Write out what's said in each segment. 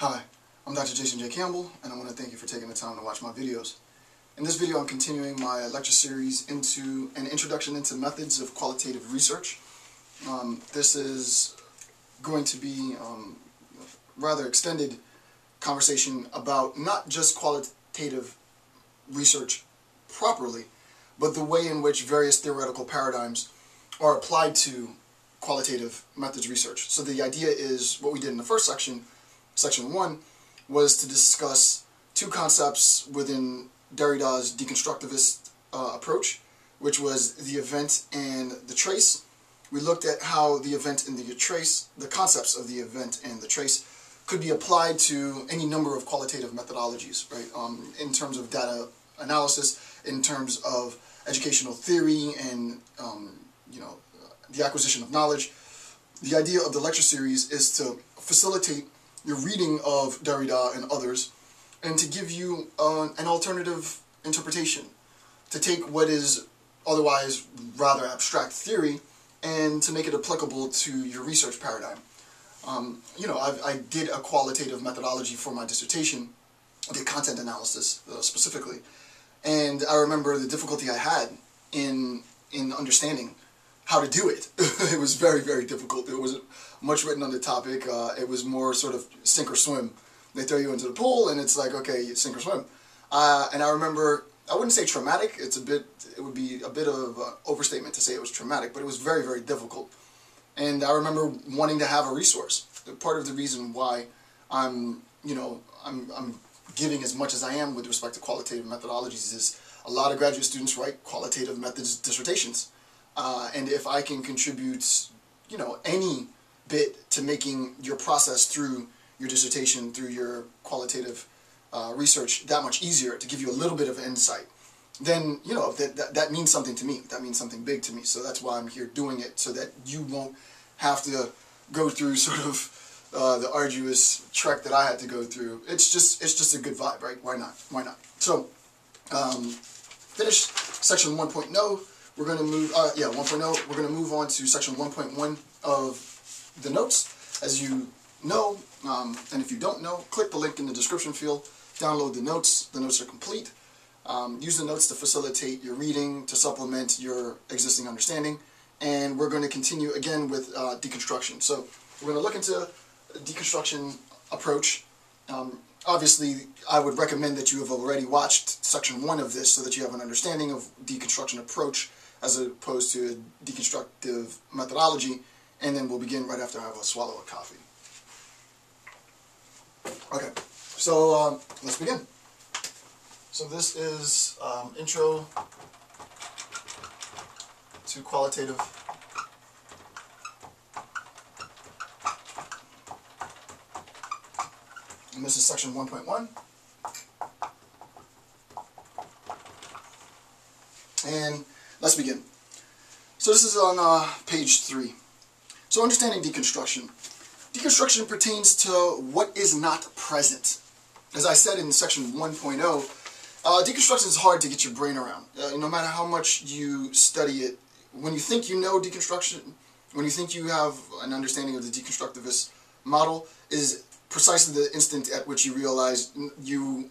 Hi, I'm Dr. Jason J. Campbell, and I want to thank you for taking the time to watch my videos. In this video, I'm continuing my lecture series into an introduction into methods of qualitative research. This is going to be rather extended conversation about not just qualitative research properly, but the way in which various theoretical paradigms are applied to qualitative methods research. So the idea is, what we did in the first section, Section 1, was to discuss two concepts within Derrida's deconstructivist approach, which was the event and the trace. We looked at how the event and the trace, the concepts of the event and the trace, could be applied to any number of qualitative methodologies, right? In terms of data analysis, in terms of educational theory, and the acquisition of knowledge. The idea of the lecture series is to facilitate your reading of Derrida and others, and to give you an alternative interpretation, to take what is otherwise rather abstract theory and to make it applicable to your research paradigm. I did a qualitative methodology for my dissertation. I did content analysis specifically, and I remember the difficulty I had in understanding how to do it. It was very, very difficult. There wasn't much written on the topic. It was more sort of sink or swim. They throw you into the pool, and it's like, okay, sink or swim. And I remember, I wouldn't say traumatic. It would be a bit of an overstatement to say it was traumatic, but it was very, very difficult. And I remember wanting to have a resource. Part of the reason why I'm giving as much as I am with respect to qualitative methodologies is a lot of graduate students write qualitative methods dissertations. And if I can contribute, any bit to making your process through your dissertation, through your qualitative research that much easier, to give you a little bit of insight, then, that means something to me. That means something big to me. So that's why I'm here doing it, so that you won't have to go through sort of the arduous trek that I had to go through. It's just a good vibe, right? Why not? Why not? So, finish section 1.0. We're going to move, 1.0, we're going to move on to section 1.1 of the notes. As you know, and if you don't know, click the link in the description field, download the notes. The notes are complete. Use the notes to facilitate your reading, to supplement your existing understanding. And we're going to continue again with deconstruction. So we're going to look into a deconstruction approach. Obviously, I would recommend that you have already watched section 1 of this so that you have an understanding of deconstruction approach as opposed to a deconstructive methodology, and then we'll begin right after I have a swallow of coffee. Okay, so let's begin. So this is intro to qualitative and this is section 1.1. And let's begin. So this is on page 3. So understanding deconstruction. Deconstruction pertains to what is not present. As I said in section 1.0, deconstruction is hard to get your brain around. No matter how much you study it, when you think you know deconstruction, when you think you have an understanding of the deconstructivist model, is precisely the instant at which you realize you've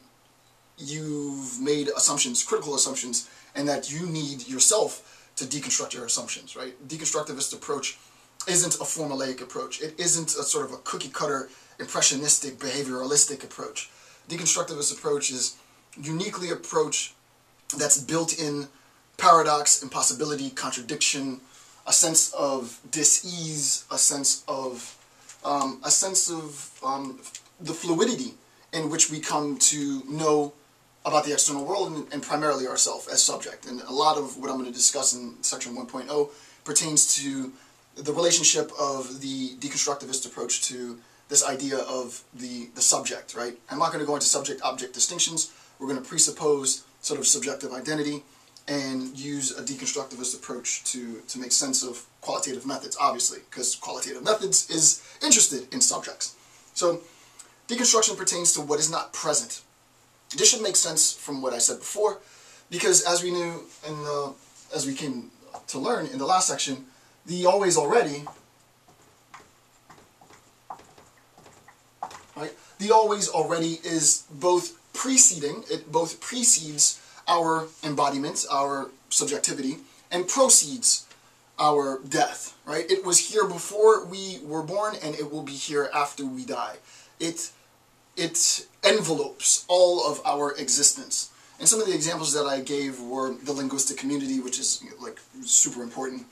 made assumptions, critical assumptions, and that you need yourself to deconstruct your assumptions, right? Deconstructivist approach isn't a formulaic approach. It isn't a sort of a cookie-cutter, impressionistic, behavioralistic approach. Deconstructivist approach is uniquely approach that's built in paradox, impossibility, contradiction, a sense of dis-ease, a sense of the fluidity in which we come to know about the external world and primarily ourselves as subject. And a lot of what I'm going to discuss in section 1.0 pertains to the relationship of the deconstructivist approach to this idea of the subject, right? I'm not going to go into subject-object distinctions. We're going to presuppose sort of subjective identity and use a deconstructivist approach to make sense of qualitative methods, obviously, because qualitative methods is interested in subjects. So deconstruction pertains to what is not present. This should make sense from what I said before, because as we knew as we came to learn in the last section, the always already right? The always already is both preceding, it both precedes our embodiment, our subjectivity, and proceeds our death, right? It was here before we were born, and it will be here after we die. It envelopes all of our existence. And some of the examples that I gave were the linguistic community, which is like super important,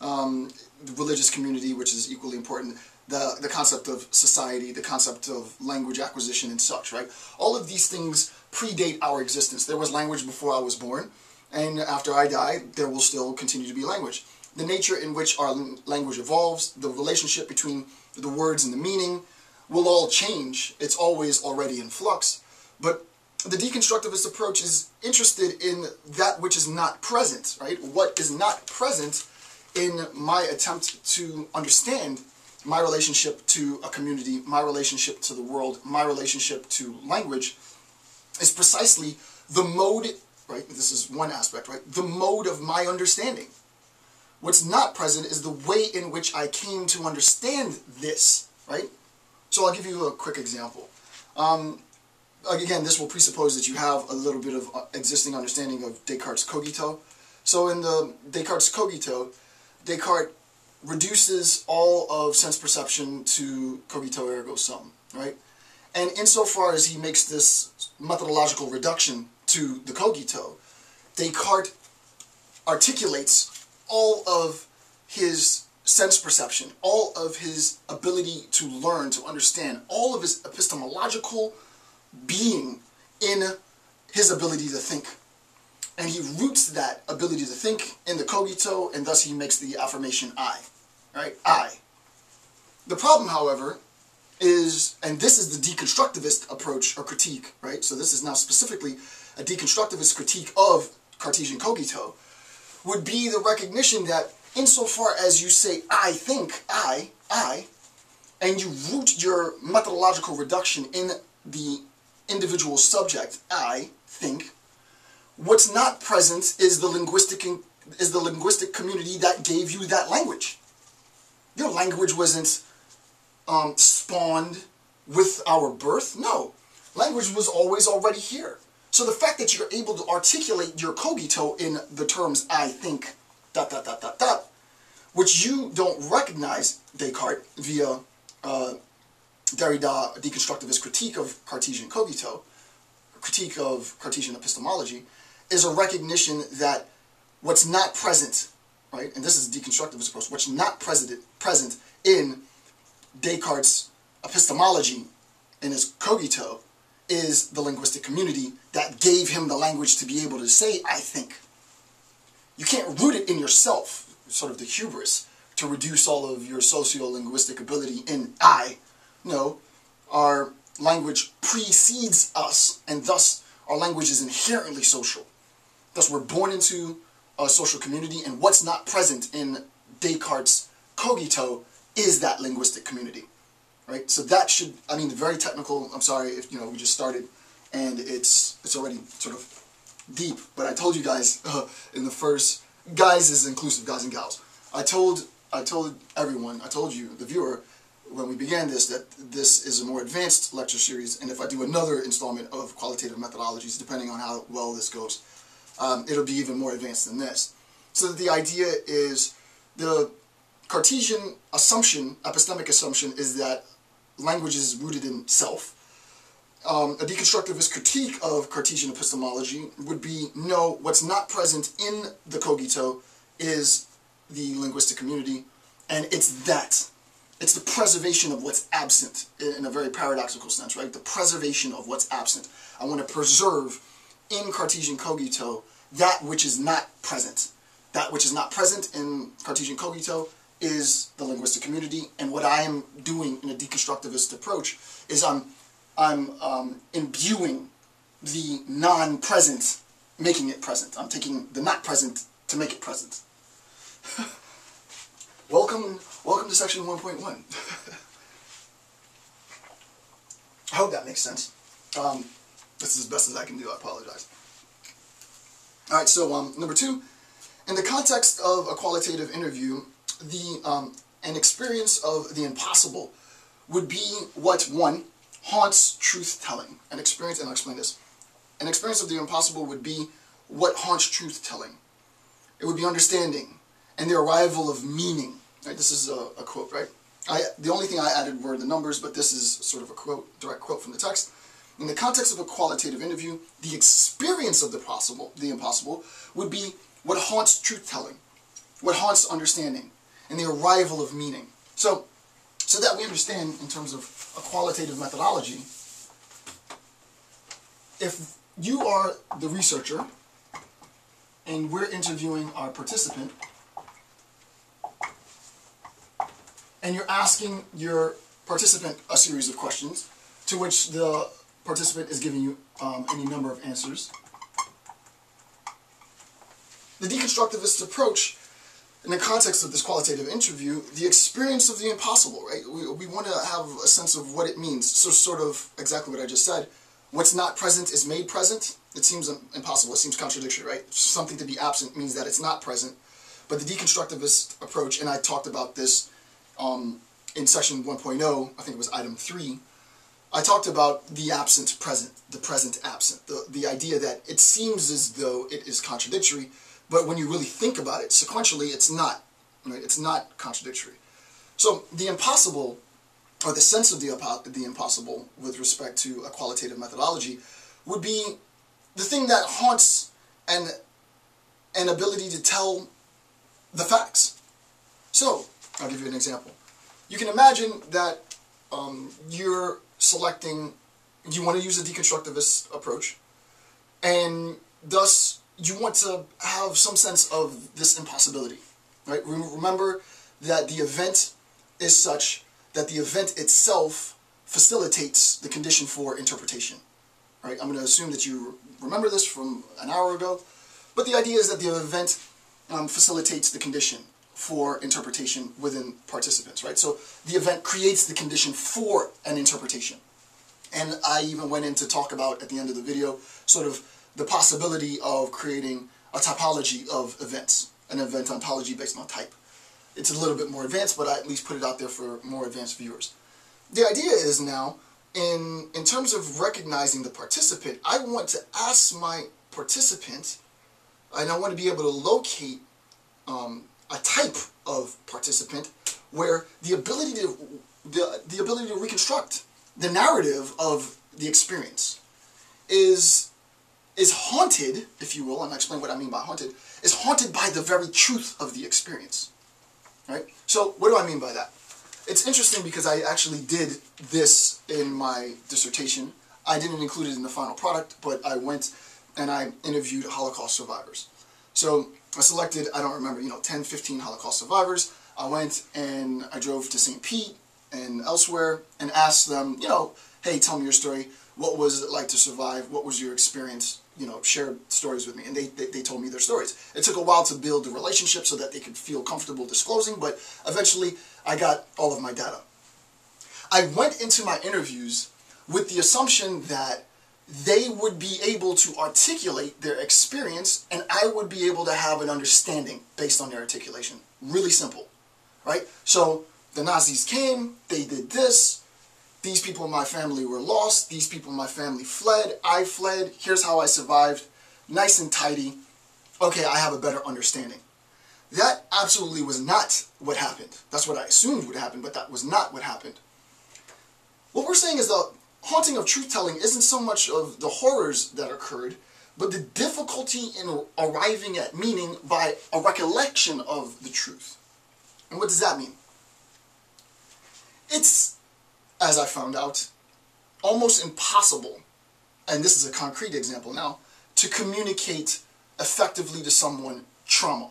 the religious community, which is equally important, the concept of society, the concept of language acquisition and such, right? All of these things predate our existence. There was language before I was born, and after I die, there will still continue to be language. The nature in which our language evolves, the relationship between the words and the meaning will all change. It's always already in flux. But the deconstructivist approach is interested in that which is not present, right? What is not present in my attempt to understand my relationship to a community, my relationship to the world, my relationship to language is precisely the mode, right? This is one aspect, right? The mode of my understanding. What's not present is the way in which I came to understand this, right? So I'll give you a quick example. Again, this will presuppose that you have a little bit of existing understanding of Descartes' cogito. So in the Descartes' cogito, Descartes reduces all of sense perception to cogito ergo sum, right? And insofar as he makes this methodological reduction to the cogito, Descartes articulates all of his sense perception, all of his ability to learn, to understand, all of his epistemological being in his ability to think. And he roots that ability to think in the cogito, and thus he makes the affirmation I, right? I. The problem, however, is, and this is the deconstructivist approach or critique, right? So this is now specifically a deconstructivist critique of Cartesian cogito, would be the recognition that insofar as you say, I think, I, and you root your methodological reduction in the individual subject, I think, what's not present is the linguistic community that gave you that language. Your language wasn't spawned with our birth. No. Language was always already here. So the fact that you're able to articulate your cogito in the terms I think, ... which you don't recognize, Descartes, via Derrida, deconstructivist critique of Cartesian cogito, critique of Cartesian epistemology, is a recognition that what's not present, right, and this is a deconstructivist approach, what's not present in Descartes' epistemology, in his cogito, is the linguistic community that gave him the language to be able to say, I think. You can't root it in yourself, sort of the hubris, to reduce all of your socio-linguistic ability in I. No, our language precedes us, and thus our language is inherently social. Thus we're born into a social community, and what's not present in Descartes' cogito is that linguistic community. Right? So that should, I mean, very technical, I'm sorry if, we just started, and it's already sort of deep, but I told you guys in the first, guys is inclusive, guys and gals. I told everyone, I told you, the viewer, when we began this, that this is a more advanced lecture series, and if I do another installment of qualitative methodologies, depending on how well this goes, it'll be even more advanced than this. So the idea is, the Cartesian assumption, epistemic assumption, is that language is rooted in self. A deconstructivist critique of Cartesian epistemology would be, no, what's not present in the cogito is the linguistic community, and it's that. It's the preservation of what's absent, in a very paradoxical sense, right? The preservation of what's absent. I want to preserve in Cartesian cogito that which is not present. That which is not present in Cartesian cogito is the linguistic community, and what I am doing in a deconstructivist approach is I'm imbuing the non-present, making it present. I'm taking the not present to make it present. Welcome to section 1.1. I hope that makes sense. This is as best as I can do, I apologize. Alright, so number 2, in the context of a qualitative interview, an experience of the impossible would be what, 1, haunts truth-telling? An experience, and I'll explain this. An experience of the impossible would be what haunts truth-telling. It would be understanding and the arrival of meaning. Right? This is a quote, right? The only thing I added were the numbers, but this is sort of a quote, direct quote from the text. In the context of a qualitative interview, the experience of the impossible, would be what haunts truth-telling, what haunts understanding, and the arrival of meaning. So that we understand in terms of a qualitative methodology, if you are the researcher and we're interviewing our participant, and you're asking your participant a series of questions to which the participant is giving you any number of answers. The deconstructivist approach, in the context of this qualitative interview, the experience of the impossible, right? We want to have a sense of what it means. So sort of exactly what I just said. What's not present is made present. It seems impossible. It seems contradictory, right? Something to be absent means that it's not present. But the deconstructivist approach, and I talked about this in section 1.0, I think it was item 3, I talked about the absent present, the present absent, the idea that it seems as though it is contradictory, but when you really think about it sequentially, it's not, right? It's not contradictory. So the impossible, or the sense of the impossible with respect to a qualitative methodology, would be the thing that haunts an ability to tell the facts. So, I'll give you an example. You can imagine that you're selecting, you want to use a deconstructivist approach, and thus you want to have some sense of this impossibility, right? Remember that the event is such that the event itself facilitates the condition for interpretation, right? I'm going to assume that you remember this from an hour ago, but the idea is that the event facilitates the condition for interpretation within participants, right? So the event creates the condition for an interpretation. And I even went in to talk about, at the end of the video, sort of the possibility of creating a typology of events, an event ontology based on type. It's a little bit more advanced, but I at least put it out there for more advanced viewers. The idea is now, in terms of recognizing the participant, I want to ask my participant, and I want to be able to locate a type of participant where the ability to reconstruct the narrative of the experience is haunted, if you will, and I'll explain what I mean by haunted, is haunted by the very truth of the experience. Right? So what do I mean by that? It's interesting because I actually did this in my dissertation. I didn't include it in the final product, but I went and I interviewed Holocaust survivors. So I selected, I don't remember, 10, 15 Holocaust survivors. I went and I drove to St. Pete and elsewhere and asked them, hey, tell me your story. What was it like to survive? What was your experience? Share stories with me. And they told me their stories. It took a while to build the relationship so that they could feel comfortable disclosing, but eventually I got all of my data. I went into my interviews with the assumption that they would be able to articulate their experience and I would be able to have an understanding based on their articulation. Really simple, right? So the Nazis came, they did this, these people in my family were lost, these people in my family fled, I fled, here's how I survived, nice and tidy. Okay, I have a better understanding. That absolutely was not what happened. That's what I assumed would happen, but that was not what happened. What we're saying is the haunting of truth-telling isn't so much of the horrors that occurred, but the difficulty in arriving at meaning by a recollection of the truth. And what does that mean? It's, as I found out, almost impossible, and this is a concrete example now, to communicate effectively to someone trauma.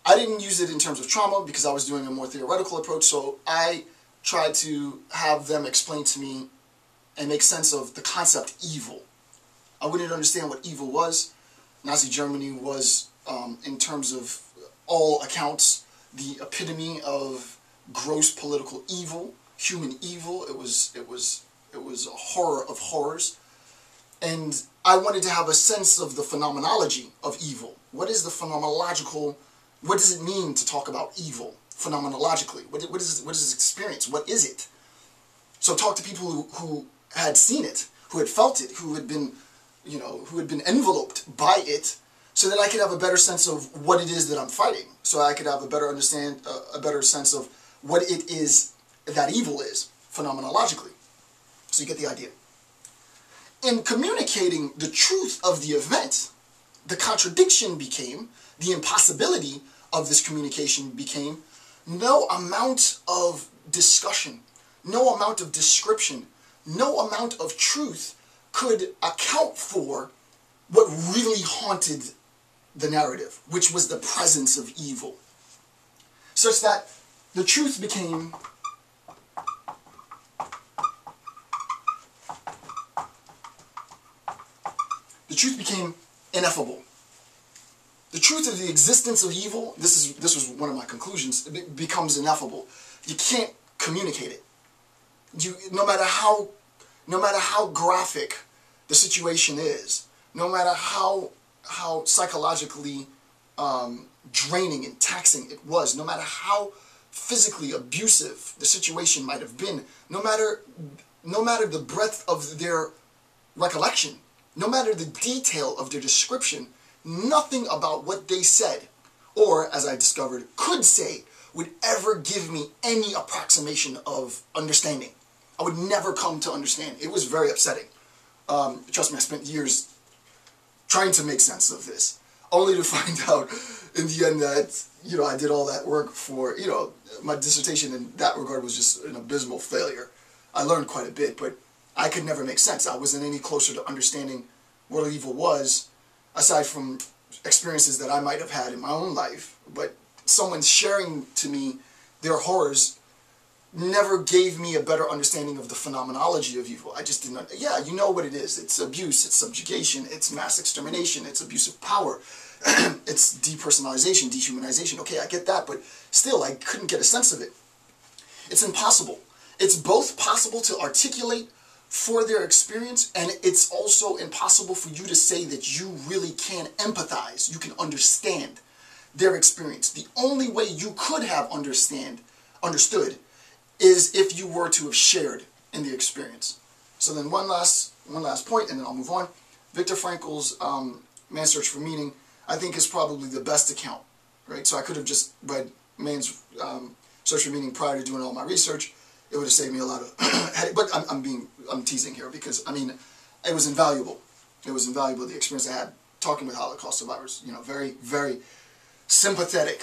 I didn't use it in terms of trauma because I was doing a more theoretical approach, so I tried to have them explain to me and make sense of the concept evil. I wouldn't understand what evil was. Nazi Germany was, in terms of all accounts, the epitome of gross political evil, human evil. It was a horror of horrors. And I wanted to have a sense of the phenomenology of evil. What is the phenomenological, what does it mean to talk about evil phenomenologically? What is its experience? What is it? So talk to people who had seen it, who had felt it, who had been, who had been enveloped by it, so that I could have a better sense of what it is that I'm fighting. So I could have a better sense of what it is that evil is, phenomenologically. So you get the idea. In communicating the truth of the event, the contradiction became, the impossibility of this communication became, no amount of discussion, no amount of description, no amount of truth could account for what really haunted the narrative, which was the presence of evil. Such that the truth became ineffable. The truth of the existence of evil, this was one of my conclusions, it becomes ineffable. You can't communicate it. No matter how graphic the situation is, no matter how psychologically draining and taxing it was, no matter how physically abusive the situation might have been, no matter the breadth of their recollection, no matter the detail of their description, nothing about what they said, or, as I discovered, could say, would ever give me any approximation of understanding. I would never come to understand. It was very upsetting. Trust me, I spent years trying to make sense of this, only to find out in the end that, I did all that work for, my dissertation in that regard was just an abysmal failure. I learned quite a bit, but I could never make sense. I wasn't any closer to understanding what evil was, aside from experiences that I might have had in my own life. But someone sharing to me their horrors never gave me a better understanding of the phenomenology of evil. I just didn't. Yeah, you know what it is. It's abuse, it's subjugation, it's mass extermination, it's abuse of power, it's depersonalization, dehumanization. Okay, I get that, but still, I couldn't get a sense of it. It's impossible. It's both possible to articulate for their experience, and it's also impossible for you to say that you really can empathize, you can understand their experience. The only way you could have understood is if you were to have shared in the experience. So then one last point, and then I'll move on. Viktor Frankl's Man's Search for Meaning, I think, is probably the best account, right? So I could have just read Man's Search for Meaning prior to doing all my research. It would have saved me a lot of headache. But I'm teasing here because, I mean, it was invaluable. It was invaluable, the experience I had talking with Holocaust survivors. Very, very sympathetic,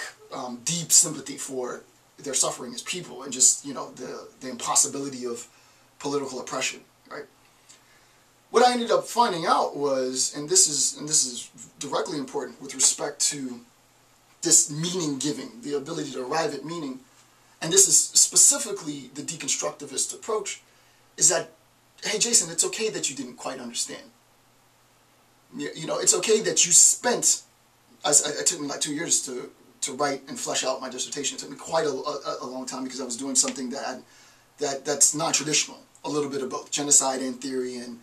deep sympathy for their suffering as people, and just, the impossibility of political oppression, right? What I ended up finding out was, and this is directly important with respect to this meaning giving, the ability to arrive at meaning, and this is specifically the deconstructivist approach, is that, hey Jason, it's okay that you didn't quite understand. It's okay that you spent, it took me like 2 years to write and flesh out my dissertation. It took me quite a long time because I was doing something that's non-traditional, a little bit of both, genocide and theory, and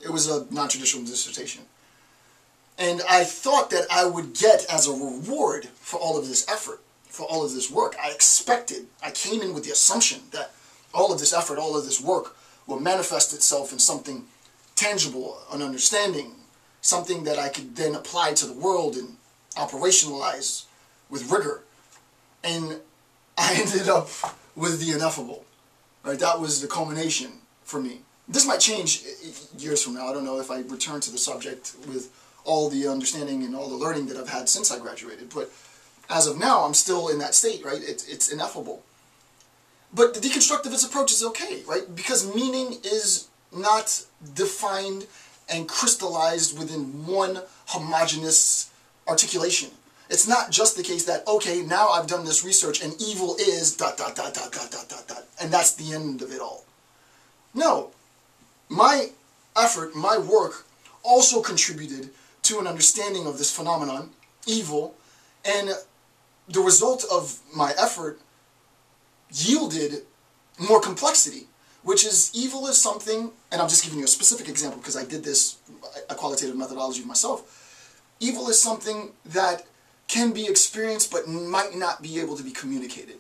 it was a non-traditional dissertation. And I thought that I would get, as a reward for all of this effort, for all of this work, I came in with the assumption that all of this effort, all of this work will manifest itself in something tangible, an understanding, something that I could then apply to the world and operationalize with rigor. And I ended up with the ineffable, right? That was the culmination for me. This might change years from now. I don't know if I return to the subject with all the understanding and all the learning that I've had since I graduated, but as of now, I'm still in that state, right? It's ineffable. But the deconstructivist approach is okay, right? Because meaning is not defined and crystallized within one homogeneous articulation. It's not just the case that, okay, now I've done this research and evil is ... and that's the end of it all. No. My effort, my work, also contributed to an understanding of this phenomenon, evil, and the result of my effort yielded more complexity, which is evil is something, and I'm just giving you a specific example because I did this, a qualitative methodology myself. Evil is something that can be experienced but might not be able to be communicated,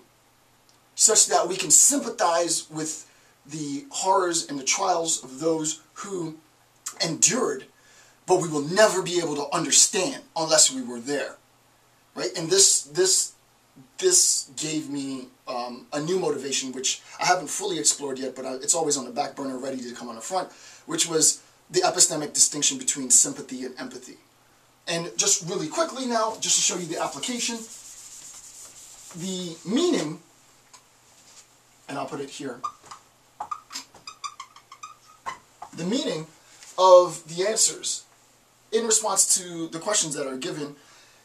such that we can sympathize with the horrors and the trials of those who endured, but we will never be able to understand unless we were there, right? And this gave me a new motivation, which I haven't fully explored yet, but it's always on the back burner, ready to come on the front, which was the epistemic distinction between sympathy and empathy. And just really quickly now, just to show you the application, the meaning, and I'll put it here, the meaning of the answers in response to the questions that are given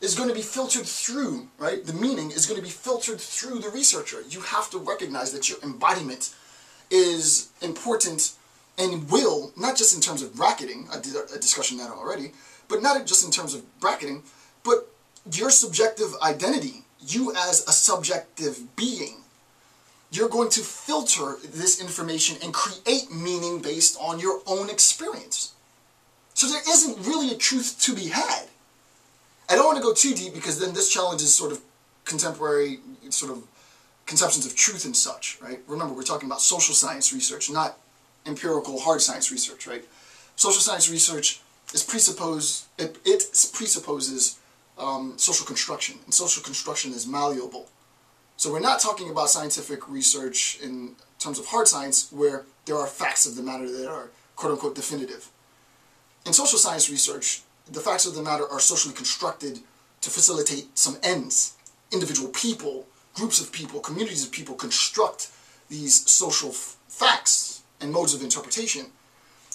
is going to be filtered through, right? The meaning is going to be filtered through the researcher. You have to recognize that your embodiment is important and will, not just in terms of bracketing, I did a discussion on that already, but not just in terms of bracketing, but your subjective identity, you as a subjective being. You're going to filter this information and create meaning based on your own experience. So there isn't really a truth to be had. I don't want to go too deep because then this challenges sort of contemporary sort of conceptions of truth and such, right? Remember, we're talking about social science research, not empirical hard science research, right? Social science research is presupposes social construction, and social construction is malleable. So we're not talking about scientific research in terms of hard science where there are facts of the matter that are quote-unquote definitive. In social science research, the facts of the matter are socially constructed to facilitate some ends. Individual people, groups of people, communities of people construct these social facts and modes of interpretation.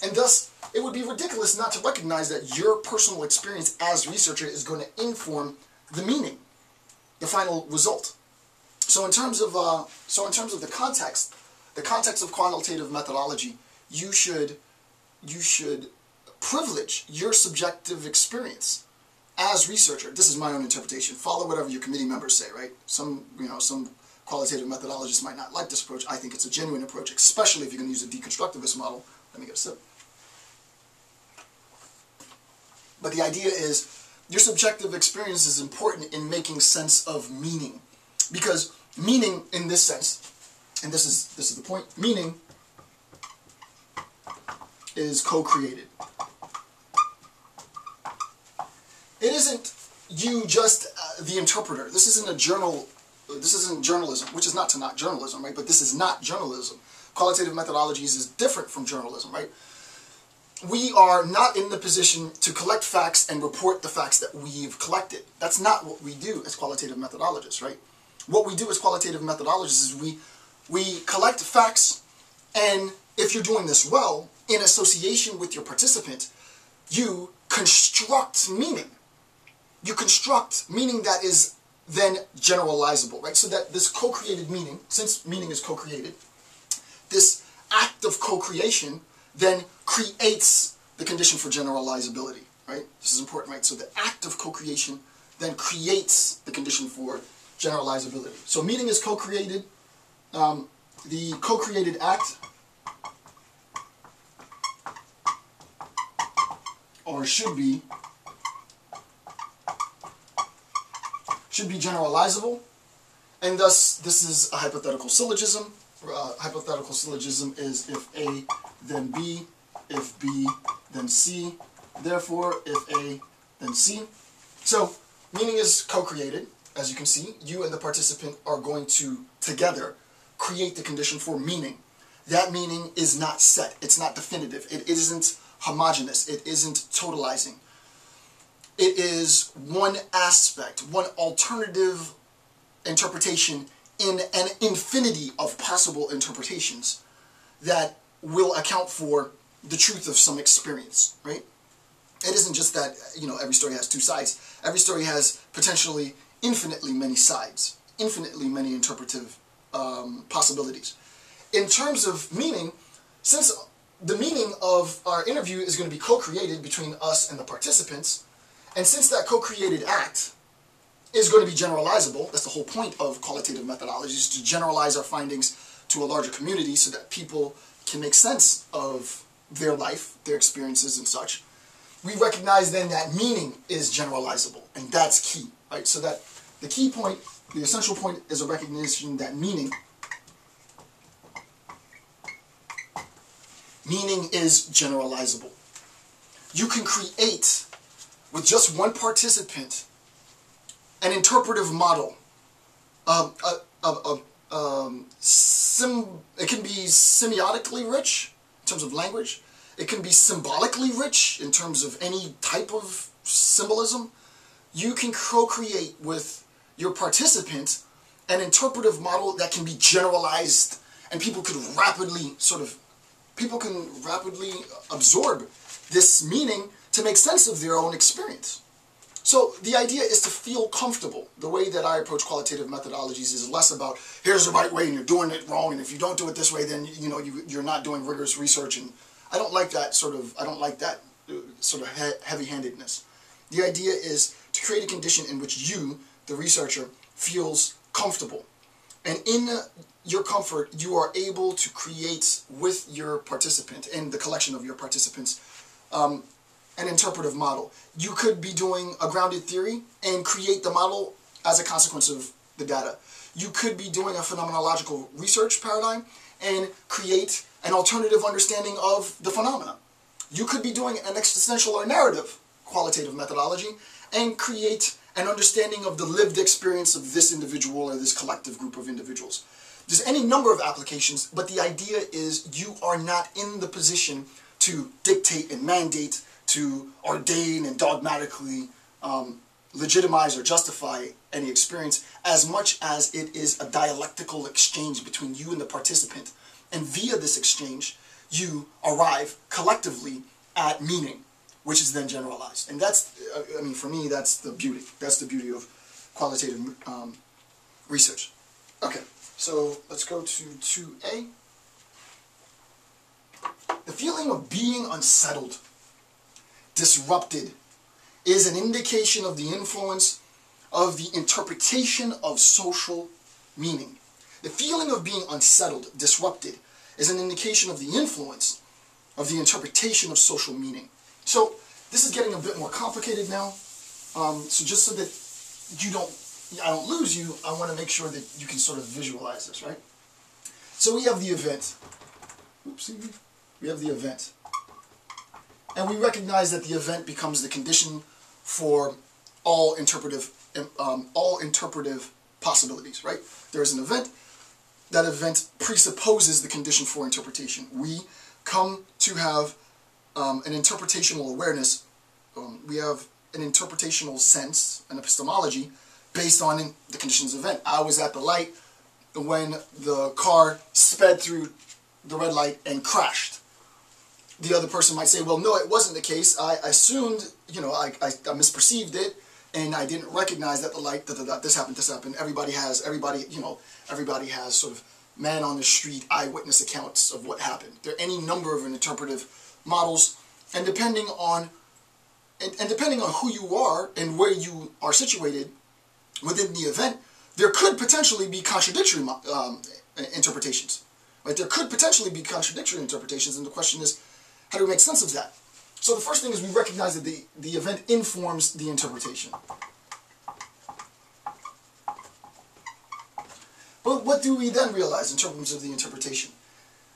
And thus, it would be ridiculous not to recognize that your personal experience as a researcher is going to inform the meaning, the final result. So in terms of the context of qualitative methodology, you should privilege your subjective experience as researcher. This is my own interpretation. Follow whatever your committee members say, right? Some qualitative methodologists might not like this approach. I think it's a genuine approach, especially if you're going to use a deconstructivist model. Let me get a sip. But the idea is your subjective experience is important in making sense of meaning. Because meaning in this sense, and this is the point, meaning is co-created. It isn't you just the interpreter. This isn't a journal. This isn't journalism, which is not to knock journalism, right? But this is not journalism. Qualitative methodologies is different from journalism, right? We are not in the position to collect facts and report the facts that we've collected. That's not what we do as qualitative methodologists, right? What we do as qualitative methodologists is we collect facts, and if you're doing this well, in association with your participant, you construct meaning. You construct meaning that is then generalizable, right? So that this co-created meaning, since meaning is co-created, this act of co-creation then creates the condition for generalizability, right? This is important, right? So the act of co-creation then creates the condition for generalizability. So meaning is co-created. The co-created act, or should be generalizable, and thus this is a hypothetical syllogism. Hypothetical syllogism is if A, then B, if B, then C, therefore if A, then C. So meaning is co-created. As you can see, you and the participant are going to together create the condition for meaning. That meaning is not set. It's not definitive. It isn't homogeneous. It isn't totalizing. It is one aspect, one alternative interpretation in an infinity of possible interpretations that will account for the truth of some experience, right? It isn't just that, every story has two sides. Every story has potentially infinitely many sides, infinitely many interpretive possibilities. In terms of meaning, since the meaning of our interview is going to be co-created between us and the participants, and since that co-created act is going to be generalizable, that's the whole point of qualitative methodologies, to generalize our findings to a larger community so that people can make sense of their life, their experiences and such. We recognize then that meaning is generalizable, and that's key, right? So that the key point, the essential point is a recognition that meaning meaning is generalizable. You can create, with just one participant, an interpretive model. It can be semiotically rich in terms of language. It can be symbolically rich in terms of any type of symbolism. You can co-create with your participant an interpretive model that can be generalized, and people can rapidly absorb this meaning to make sense of their own experience. So the idea is to feel comfortable. The way that I approach qualitative methodologies is less about here's the right way and you're doing it wrong, and if you don't do it this way, then you're not doing rigorous research. And I don't like that sort of heavy-handedness. The idea is to create a condition in which you, the researcher, feels comfortable. And in your comfort, you are able to create with your participant and the collection of your participants an interpretive model. You could be doing a grounded theory and create the model as a consequence of the data. You could be doing a phenomenological research paradigm and create an alternative understanding of the phenomena. You could be doing an existential or narrative qualitative methodology and create an understanding of the lived experience of this individual or this collective group of individuals. There's any number of applications, but the idea is you are not in the position to dictate and mandate, to ordain and dogmatically legitimize or justify any experience, as much as it is a dialectical exchange between you and the participant. And via this exchange, you arrive collectively at meaning, which is then generalized. And that's, I mean, for me, that's the beauty. That's the beauty of qualitative research. Okay, so let's go to 2A. The feeling of being unsettled, disrupted, is an indication of the influence of the interpretation of social meaning. The feeling of being unsettled, disrupted, is an indication of the influence of the interpretation of social meaning. So this is getting a bit more complicated now. So just so that I don't lose you, I want to make sure that you can sort of visualize this, right? So we have the event. Oopsie. We have the event. And we recognize that the event becomes the condition for all interpretive possibilities, right? There is an event. That event presupposes the condition for interpretation. We come to have an interpretational awareness. We have an interpretational sense, an epistemology, based on the conditions of the event. I was at the light when the car sped through the red light and crashed. The other person might say, well, no, it wasn't the case. I assumed, I misperceived it, and I didn't recognize that the light, this happened. Everybody has sort of man on the street eyewitness accounts of what happened. There are any number of interpretive models, and depending on who you are and where you are situated within the event, there could potentially be contradictory interpretations. Right? There could potentially be contradictory interpretations, and the question is, how do we make sense of that? So the first thing is we recognize that the event informs the interpretation. But what do we then realize in terms of the interpretation?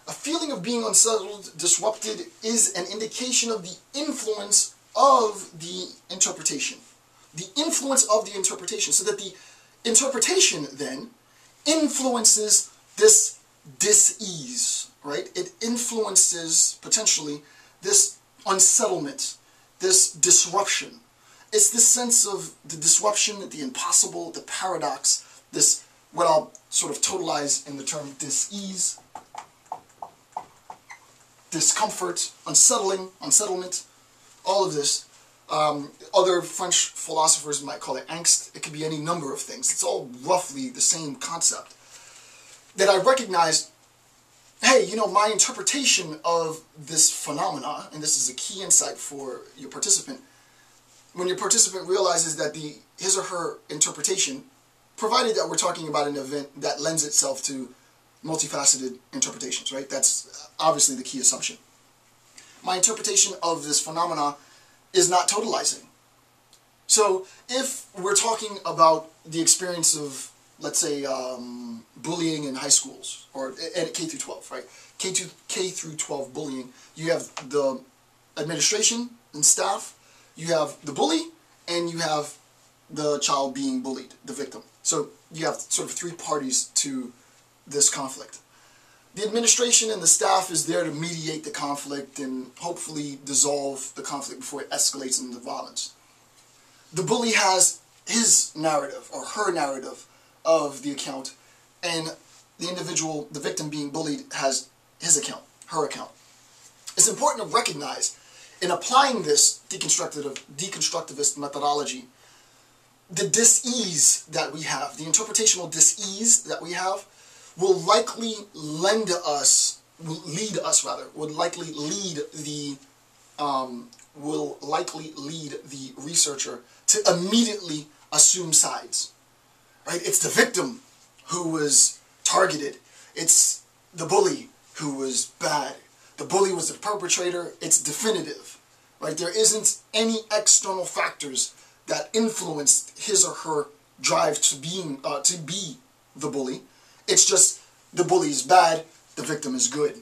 A feeling of being unsettled, disrupted, is an indication of the influence of the interpretation. The influence of the interpretation, so that the interpretation then influences this dis-ease, right? It influences, potentially, this unsettlement, this disruption. It's this sense of the disruption, the impossible, the paradox, this, what I'll sort of totalize in the term dis-ease, discomfort, unsettlement, all of this. Other French philosophers might call it angst. It could be any number of things. It's all roughly the same concept. That I recognize, hey, my interpretation of this phenomena, and this is a key insight for your participant, when your participant realizes that his or her interpretation, provided that we're talking about an event that lends itself to multifaceted interpretations, right? That's obviously the key assumption. My interpretation of this phenomena is not totalizing. So if we're talking about the experience of let's say, bullying in high schools, or at K through 12, right? K through 12 bullying, you have the administration and staff, you have the bully, and you have the child being bullied, the victim. So you have sort of three parties to this conflict. The administration and the staff is there to mediate the conflict and hopefully dissolve the conflict before it escalates into violence. The bully has his narrative or her narrative of the account, and the individual, the victim being bullied, has his account, her account. It's important to recognize, in applying this deconstructivist methodology, the dis-ease that we have, the interpretational dis-ease that we have, will likely lead the researcher to immediately assume sides. Right? It's the victim who was targeted. It's the bully who was bad. The bully was the perpetrator. It's definitive. Right? There isn't any external factors that influenced his or her drive to be the bully. It's just the bully is bad, the victim is good.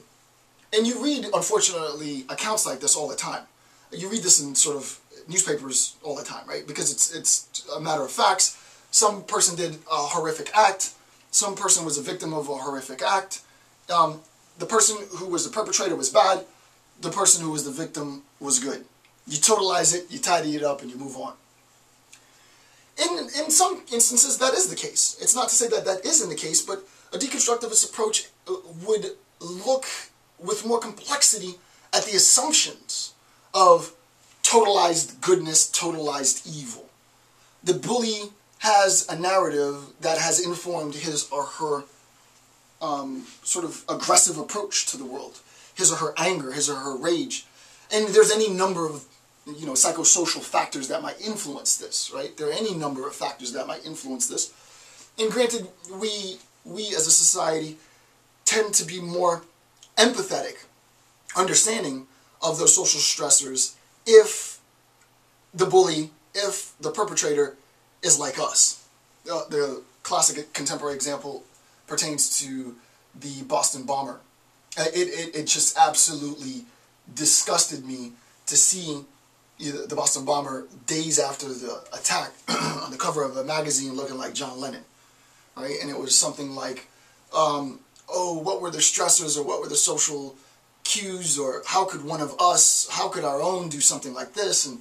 And you read, unfortunately, accounts like this all the time. You read this in sort of newspapers all the time, right? Because it's a matter of facts. Some person did a horrific act. Some person was a victim of a horrific act. The person who was the perpetrator was bad. The person who was the victim was good. You totalize it, you tidy it up, and you move on. In some instances, that is the case. It's not to say that that isn't the case, but a deconstructivist approach would look with more complexity at the assumptions of totalized goodness, totalized evil. The bully has a narrative that has informed his or her sort of aggressive approach to the world, his or her anger, his or her rage. And there's any number of psychosocial factors that might influence this, right? There are any number of factors that might influence this. And granted, we as a society tend to be more empathetic, understanding of those social stressors if the bully, if the perpetrator is like us. The classic contemporary example pertains to the Boston bomber. It just absolutely disgusted me to see the Boston bomber days after the attack on the cover of a magazine looking like John Lennon, right? And it was something like, oh, what were the stressors, or what were the social cues, or how could one of us, how could our own do something like this? And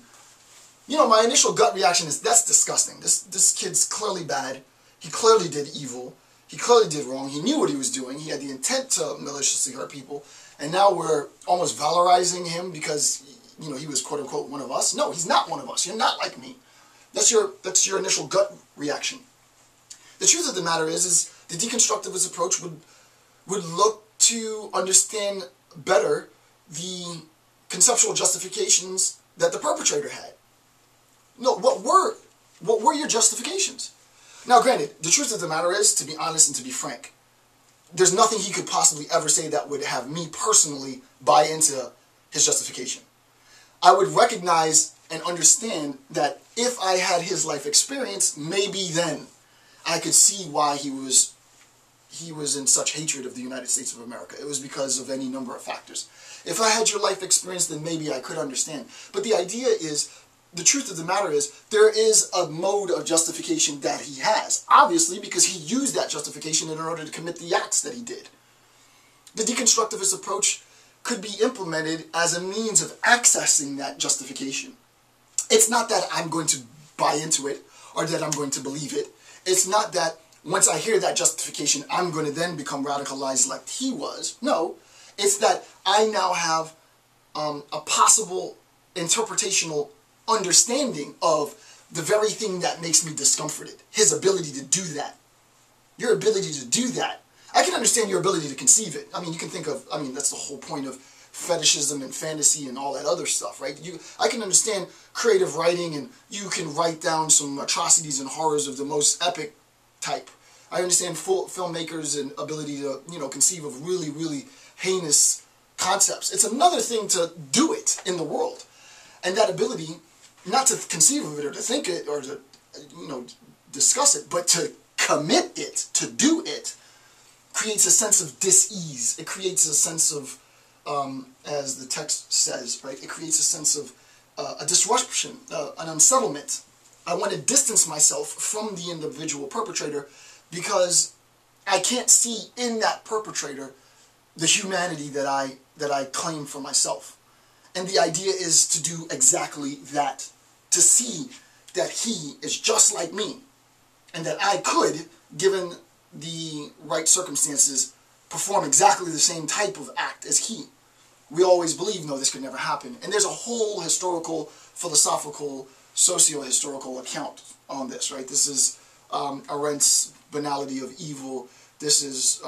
my initial gut reaction is, that's disgusting. This kid's clearly bad. He clearly did evil. He clearly did wrong. He knew what he was doing. He had the intent to maliciously hurt people. And now we're almost valorizing him because he was quote unquote one of us. No, he's not one of us. You're not like me. That's your initial gut reaction. The truth of the matter is the deconstructivist approach would look to understand better the conceptual justifications that the perpetrator had. No, what were your justifications? Now, granted, the truth of the matter is, to be honest and to be frank, there's nothing he could possibly ever say that would have me personally buy into his justification. I would recognize and understand that if I had his life experience, maybe then I could see why he was in such hatred of the United States of America. It was because of any number of factors. If I had your life experience, then maybe I could understand. But the idea is, the truth of the matter is, there is a mode of justification that he has. Obviously, because he used that justification in order to commit the acts that he did. The deconstructivist approach could be implemented as a means of accessing that justification. It's not that I'm going to buy into it, or that I'm going to believe it. It's not that once I hear that justification, I'm going to then become radicalized like he was. No, it's that I now have a possible interpretational understanding of the very thing that makes me discomforted. His ability to do that. Your ability to do that. I can understand your ability to conceive it. I mean, you can think of, that's the whole point of fetishism and fantasy and all that other stuff, right? I can understand creative writing, and you can write down some atrocities and horrors of the most epic type. I understand filmmakers and ability to, conceive of really, really heinous concepts. It's another thing to do it in the world. And that ability, not to conceive of it or to think it or to, discuss it, but to commit it, to do it, creates a sense of dis-ease. It creates a sense of, as the text says, right? It creates a sense of a disruption, an unsettlement. I want to distance myself from the individual perpetrator because I can't see in that perpetrator the humanity that I claim for myself. And the idea is to do exactly that, to see that he is just like me, and that I could, given the right circumstances, perform exactly the same type of act as he. We always believe, no, this could never happen. And there's a whole historical, philosophical, socio-historical account on this, right? This is Arendt's Banality of Evil. This is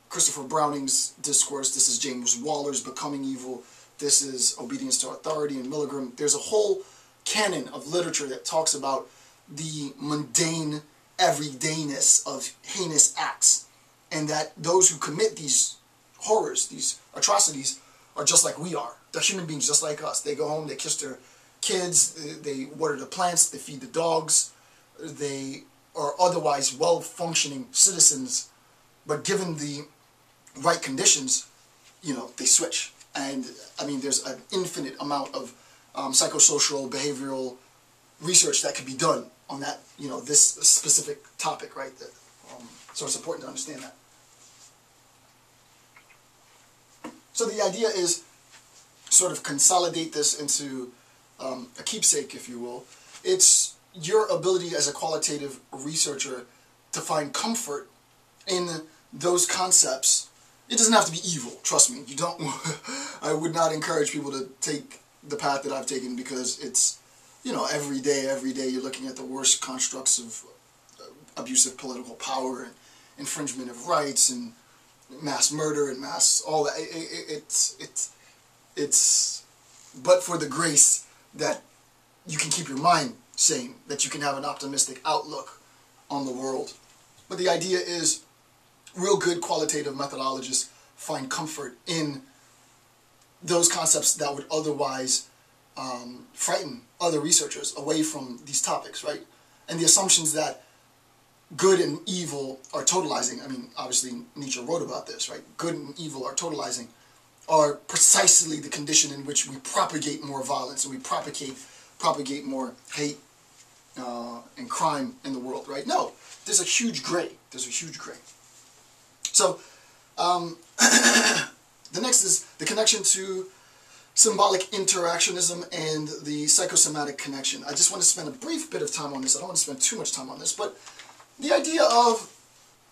Christopher Browning's Discourse. This is James Waller's Becoming Evil. This is Obedience to Authority and Milgram. There's a whole canon of literature that talks about the mundane everydayness of heinous acts, and that those who commit these horrors, these atrocities, are just like we are. They're human beings just like us. They go home, they kiss their kids, they water the plants, they feed the dogs, they are otherwise well-functioning citizens, but given the right conditions, you know, they switch. And I mean, there's an infinite amount of psychosocial, behavioral research that could be done on that, you know, this specific topic, right? That, so it's important to understand that. So the idea is sort of consolidate this into a keepsake, if you will. It's your ability as a qualitative researcher to find comfort in those concepts. It doesn't have to be evil, trust me. You don't. I would not encourage people to take the path that I've taken, because it's, you know, every day you're looking at the worst constructs of abusive political power and infringement of rights and mass murder and mass all that. It's but for the grace that you can keep your mind sane, that you can have an optimistic outlook on the world. But the idea is, real good qualitative methodologists find comfort in those concepts that would otherwise frighten other researchers away from these topics, right? And the assumptions that good and evil are totalizing. I mean, obviously Nietzsche wrote about this, right? Good and evil are totalizing, are precisely the condition in which we propagate more violence and we propagate more hate and crime in the world, right? No, there's a huge gray. There's a huge gray. So, the next is the connection to symbolic interactionism and the psychosomatic connection. I just want to spend a brief bit of time on this. I don't want to spend too much time on this, but the idea of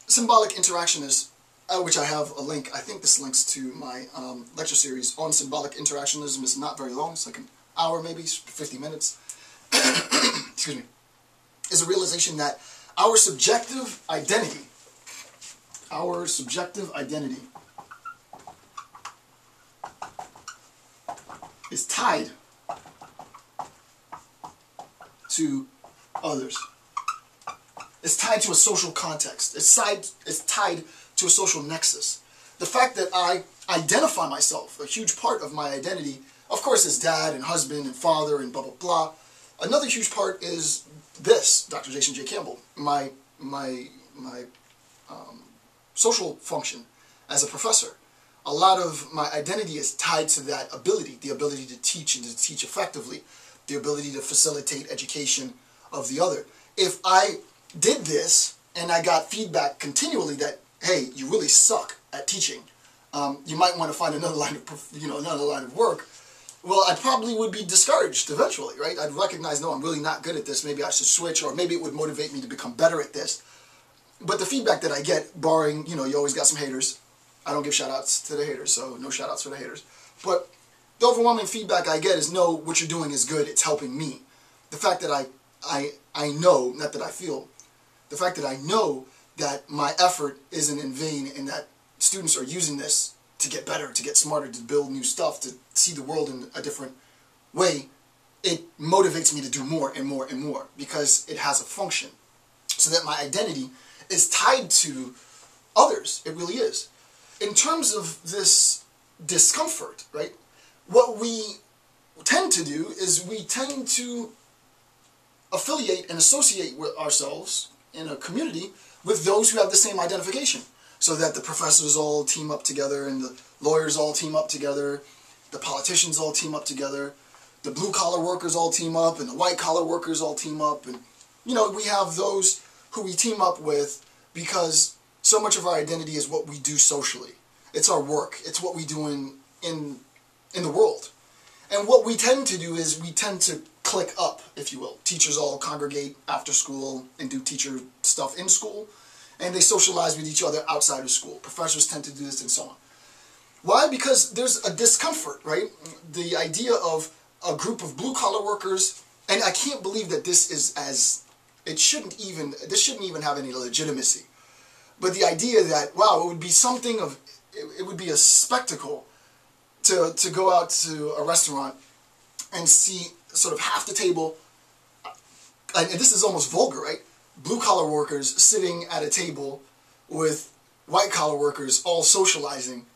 symbolic interaction is, which I have a link, I think this links to my lecture series on symbolic interactionism. It's not very long, it's like an hour maybe, 50 minutes, excuse me, is a realization that our subjective identity is tied to others. It's tied to a social context. It's tied to a social nexus. The fact that I identify myself, a huge part of my identity, of course, is dad and husband and father and blah, blah, blah. Another huge part is this, Dr. Jason J. Campbell, my social function as a professor. A lot of my identity is tied to that ability, the ability to teach and to teach effectively, the ability to facilitate education of the other. If I did this and I got feedback continually that, hey, you really suck at teaching, you might want to find another line of, another line of work. Well, I probably would be discouraged eventually, right? I'd recognize, no, I'm really not good at this. Maybe I should switch, or maybe it would motivate me to become better at this. But the feedback that I get, barring, you always got some haters. I don't give shout-outs to the haters, so no shout-outs for the haters. But the overwhelming feedback I get is, no, what you're doing is good, it's helping me. The fact that I know, not that I feel, the fact that I know that my effort isn't in vain and that students are using this to get better, to get smarter, to build new stuff, to see the world in a different way, it motivates me to do more and more and more because it has a function. So that my identity is tied to others. It really is. In terms of this discomfort, right, what we tend to do is we tend to affiliate and associate with ourselves in a community with those who have the same identification, so that the professors all team up together, and the lawyers all team up together, the politicians all team up together, the blue-collar workers all team up, and the white-collar workers all team up, and we have those who we team up with because so much of our identity is what we do socially. It's our work. It's what we do in the world. And what we tend to do is we tend to click up, if you will. Teachers all congregate after school and do teacher stuff in school, and they socialize with each other outside of school. Professors tend to do this and so on. Why? Because there's a discomfort, right? The idea of a group of blue-collar workers, and I can't believe that this shouldn't even have any legitimacy. But the idea that, wow, it would be something of, it would be a spectacle to go out to a restaurant and see sort of half the table, and this is almost vulgar, right? Blue-collar workers sitting at a table with white-collar workers all socializing.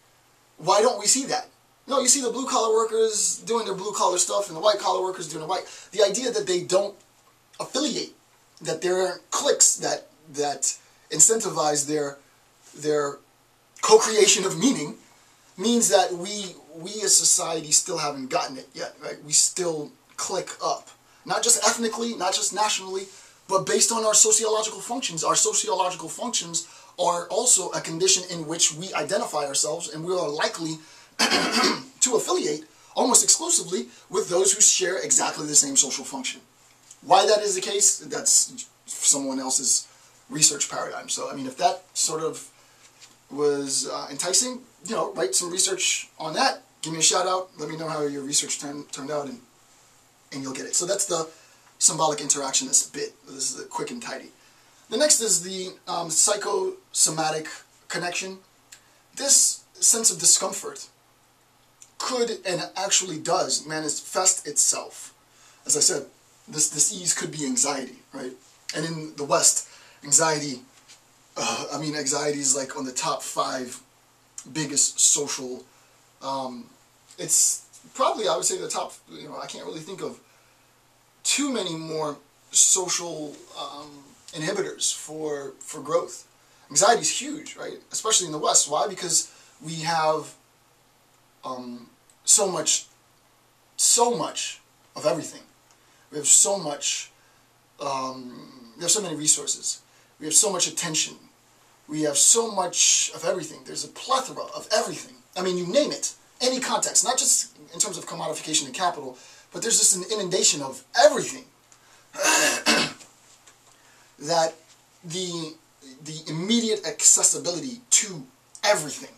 Why don't we see that? No, you see the blue-collar workers doing their blue-collar stuff and the white-collar workers doing the white. The idea that they don't affiliate, that there aren't cliques that incentivize their co-creation of meaning, means that we as society still haven't gotten it yet, right? We still click up. Not just ethnically, not just nationally, but based on our sociological functions. Our sociological functions are also a condition in which we identify ourselves, and we are likely to affiliate almost exclusively with those who share exactly the same social function. Why that is the case, that's someone else's research paradigm. So, I mean, if that sort of was enticing, write some research on that. Give me a shout out. Let me know how your research turned out, and you'll get it. So that's the symbolic interactionist bit. This is quick and tidy. The next is the psychosomatic connection. This sense of discomfort could, and actually does, manifest itself. As I said, this disease could be anxiety, right? And in the West, anxiety, anxiety is like on the top 5 biggest social, it's probably, I would say, the top, I can't really think of too many more social inhibitors for growth. Anxiety is huge, right? Especially in the West. Why? Because we have so much of everything. We have so much, we have so many resources. We have so much attention. We have so much of everything. There's a plethora of everything. I mean, you name it. Any context, not just in terms of commodification and capital, but there's just an inundation of everything. That the immediate accessibility to everything,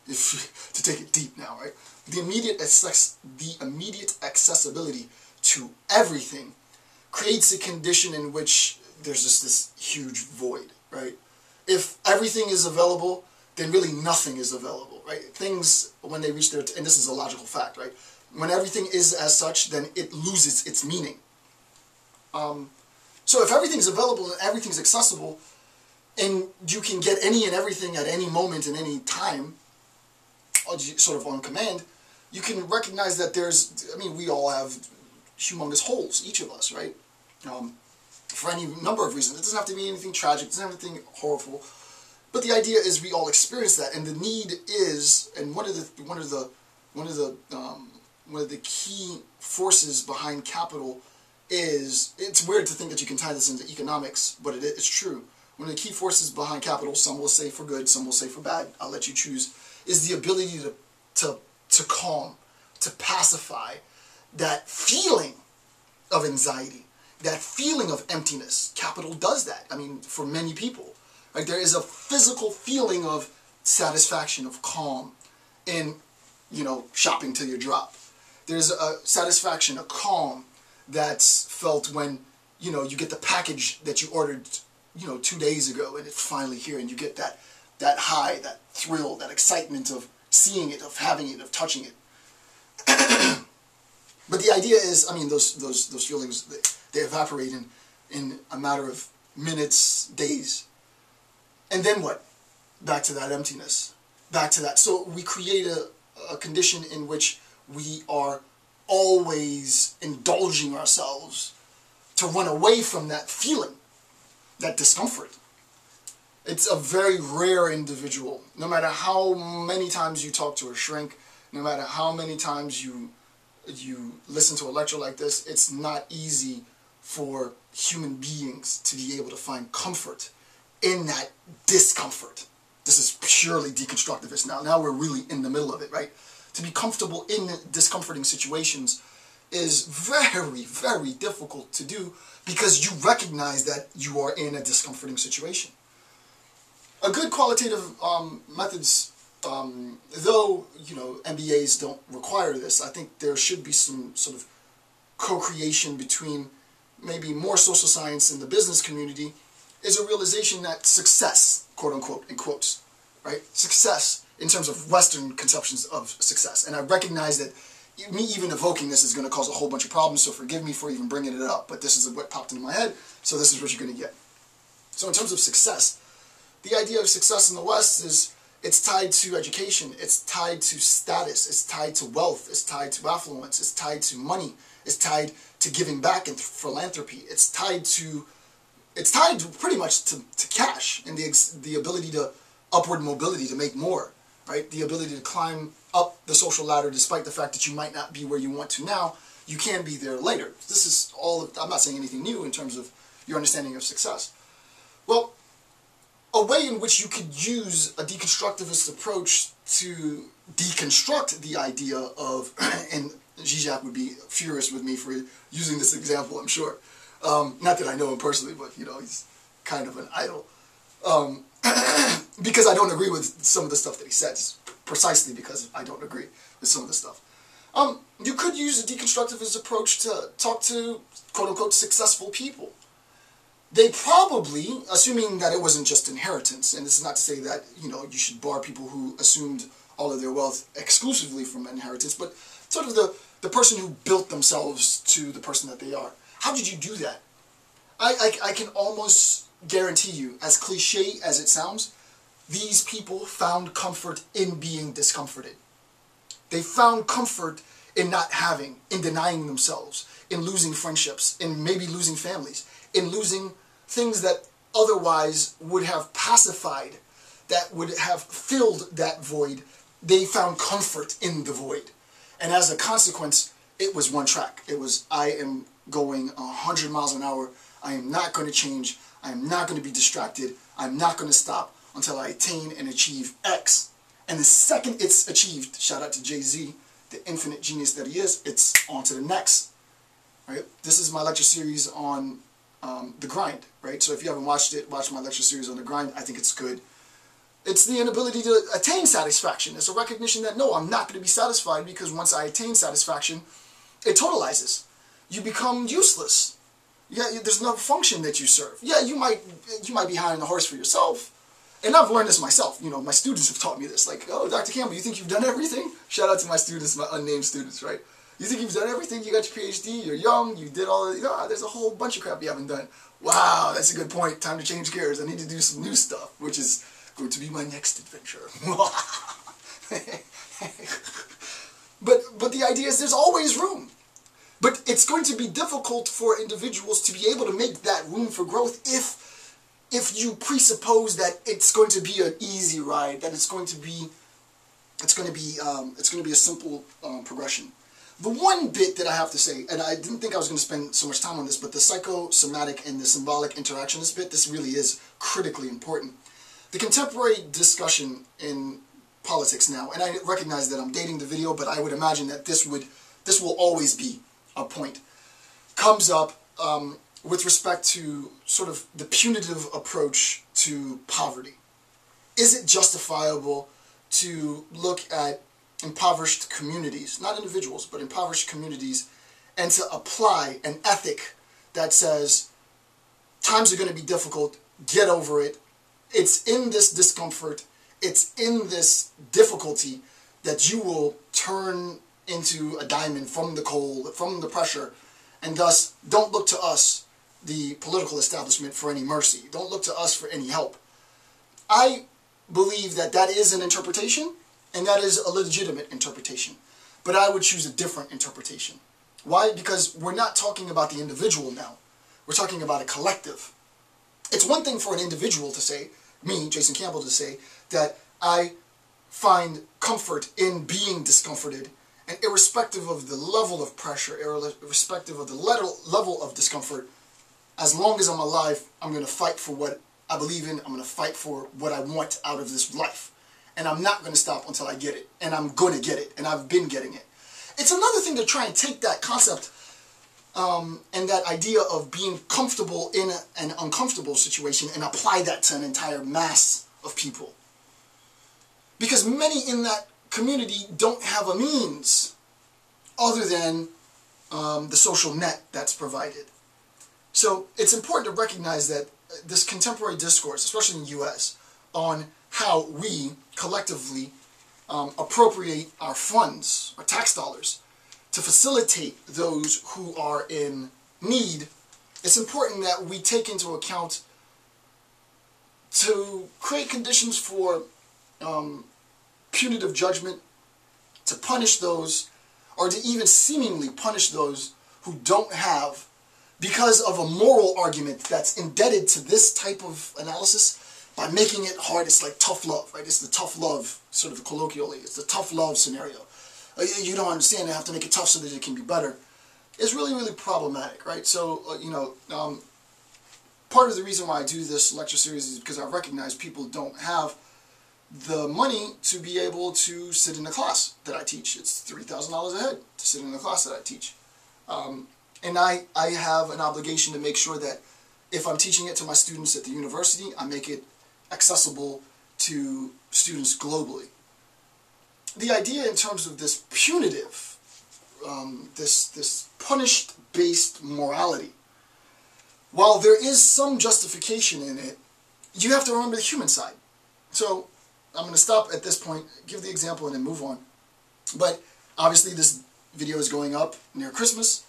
to take it deep now, right? The immediate accessibility to everything creates a condition in which there's just this huge void, right? If everything is available, then really nothing is available, right? Things, when they reach their, and this is a logical fact, right? When everything is as such, then it loses its meaning. So if everything's available and everything's accessible, and you can get any and everything at any moment in any time, sort of on command, you can recognize that there's, we all have humongous holes, each of us, right? For any number of reasons. It doesn't have to be anything tragic, it doesn't have to be anything horrible. But the idea is we all experience that, and the need is, and one of the key forces behind capital is, it's weird to think that you can tie this into economics, but it's true. One of the key forces behind capital, some will say for good, some will say for bad, I'll let you choose, is the ability to calm, to pacify that feeling of anxiety, that feeling of emptiness. Capital does that, for many people. Like, there is a physical feeling of satisfaction, of calm in, shopping till you drop. There's a satisfaction, a calm that's felt when, you get the package that you ordered, 2 days ago, and it's finally here, and you get that high, that thrill, that excitement of seeing it, of having it, of touching it. But the idea is, those feelings, they evaporate in a matter of minutes, days. And then what? Back to that emptiness. Back to that. So we create a condition in which we are always indulging ourselves to run away from that feeling, that discomfort. It's a very rare individual. No matter how many times you talk to a shrink, no matter how many times you listen to a lecture like this, it's not easy for human beings to be able to find comfort in that discomfort. This is purely deconstructivist now. Now we're really in the middle of it, right? To be comfortable in discomforting situations is very, very difficult to do because you recognize that you are in a discomforting situation. A good qualitative methods, though, MBAs don't require this, I think there should be some sort of co-creation between maybe more social science and the business community, is a realization that success, quote unquote, in quotes, right? Success in terms of Western conceptions of success. And I recognize that me even evoking this is going to cause a whole bunch of problems, so forgive me for even bringing it up, but this is what popped into my head, so this is what you're going to get. So in terms of success, the idea of success in the West is it's tied to education, it's tied to status, it's tied to wealth, it's tied to affluence, it's tied to money, it's tied to giving back and philanthropy, it's tied pretty much to cash and the ability to upward mobility, to make more, right? The ability to climb up the social ladder despite the fact that you might not be where you want to now, you can be there later. This is all, I'm not saying anything new in terms of your understanding of success. Well, a way in which you could use a deconstructivist approach to deconstruct the idea of, and Zizek would be furious with me for using this example, I'm sure. Not that I know him personally, but he's kind of an idol. Because I don't agree with some of the stuff that he says, precisely because I don't agree with some of the stuff. You could use a deconstructivist approach to talk to quote-unquote successful people. They probably, assuming that it wasn't just inheritance, and this is not to say that, you should bar people who assumed all of their wealth exclusively from inheritance, but sort of the person who built themselves to the person that they are. How did you do that? I can almost guarantee you, as cliche as it sounds, these people found comfort in being discomforted. They found comfort in not having, in denying themselves, in losing friendships, in maybe losing families, in losing things that otherwise would have pacified, that would have filled that void. They found comfort in the void. And as a consequence, it was one track. It was, I am going 100 miles an hour. I am not going to change. I am not going to be distracted. I'm not going to stop until I attain and achieve X. And the second it's achieved, shout out to Jay-Z, the infinite genius that he is, it's on to the next. Right? This is my lecture series on the grind. Right? So if you haven't watched it, watch my lecture series on the grind. I think it's good. It's the inability to attain satisfaction. It's a recognition that, no, I'm not going to be satisfied because once I attain satisfaction, it totalizes. You become useless. Yeah, there's no function that you serve. Yeah, you might be high on the horse for yourself. And I've learned this myself. My students have taught me this. Like, oh, Dr. Campbell, you think you've done everything? Shout out to my students, my unnamed students, right? You think you've done everything? You got your PhD, you're young, you did all of there's a whole bunch of crap you haven't done. Wow, that's a good point. Time to change gears. I need to do some new stuff, which is going to be my next adventure. But the idea is there's always room. But it's going to be difficult for individuals to be able to make that room for growth if you presuppose that it's going to be an easy ride, that it's going to be a simple progression. The one bit that I have to say, and I didn't think I was going to spend so much time on this, but the psychosomatic and the symbolic interactionist bit, this really is critically important. The contemporary discussion in politics now, and I recognize that I'm dating the video, but I would imagine that this will always be a point, comes up with respect to sort of the punitive approach to poverty. Is it justifiable to look at impoverished communities, not individuals, but impoverished communities, and to apply an ethic that says, times are going to be difficult, get over it, it's in this discomfort, it's in this difficulty that you will turn into a diamond from the cold, from the pressure, and thus don't look to us, the political establishment, for any mercy. Don't look to us for any help. I believe that that is an interpretation, and that is a legitimate interpretation. But I would choose a different interpretation. Why? Because we're not talking about the individual now. We're talking about a collective. It's one thing for an individual to say, me, Jason Campbell, to say that I find comfort in being discomforted, and irrespective of the level of pressure, irrespective of the level of discomfort, as long as I'm alive, I'm going to fight for what I believe in. I'm going to fight for what I want out of this life. And I'm not going to stop until I get it. And I'm going to get it. And I've been getting it. It's another thing to try and take that concept and that idea of being comfortable in an uncomfortable situation and apply that to an entire mass of people. Because many in that community don't have a means other than the social net that's provided. So it's important to recognize that this contemporary discourse, especially in the U.S., on how we collectively appropriate our funds, our tax dollars, to facilitate those who are in need, it's important that we take into account to create conditions for punitive judgment, to punish those, or to even seemingly punish those who don't have, because of a moral argument that's indebted to this type of analysis, by making it hard. It's like tough love, right? It's the tough love, sort of colloquially. It's the tough love scenario. You don't understand, I have to make it tough so that it can be better. It's really, really problematic, right? So, part of the reason why I do this lecture series is because I recognize people don't have the money to be able to sit in a class that I teach. It's $3,000 a head to sit in a class that I teach. And I have an obligation to make sure that if I'm teaching it to my students at the university, I make it accessible to students globally. The idea in terms of this punitive, this punished-based morality, while there is some justification in it, you have to remember the human side. So I'm going to stop at this point, give the example, and then move on. But obviously this video is going up near Christmas,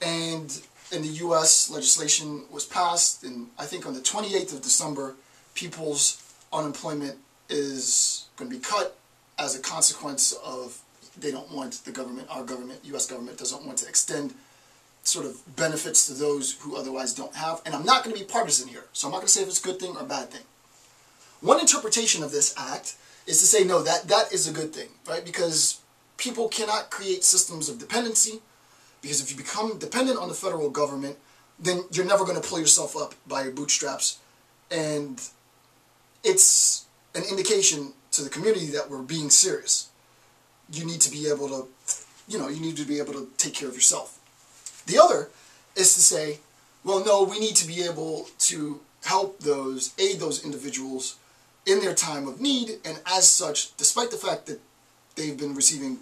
and in the U.S. legislation was passed, and I think on the 28th of December, people's unemployment is going to be cut as a consequence of they don't want the government, our government, U.S. government doesn't want to extend sort of benefits to those who otherwise don't have. And I'm not going to be partisan here, so I'm not going to say if it's a good thing or a bad thing. One interpretation of this act is to say, no, that is a good thing, right? Because people cannot create systems of dependency, because if you become dependent on the federal government, then you're never going to pull yourself up by your bootstraps. And it's an indication to the community that we're being serious. You need to be able to, you need to be able to take care of yourself. The other is to say, well, no, we need to be able to help those, aid those individuals in their time of need, and as such, despite the fact that they've been receiving,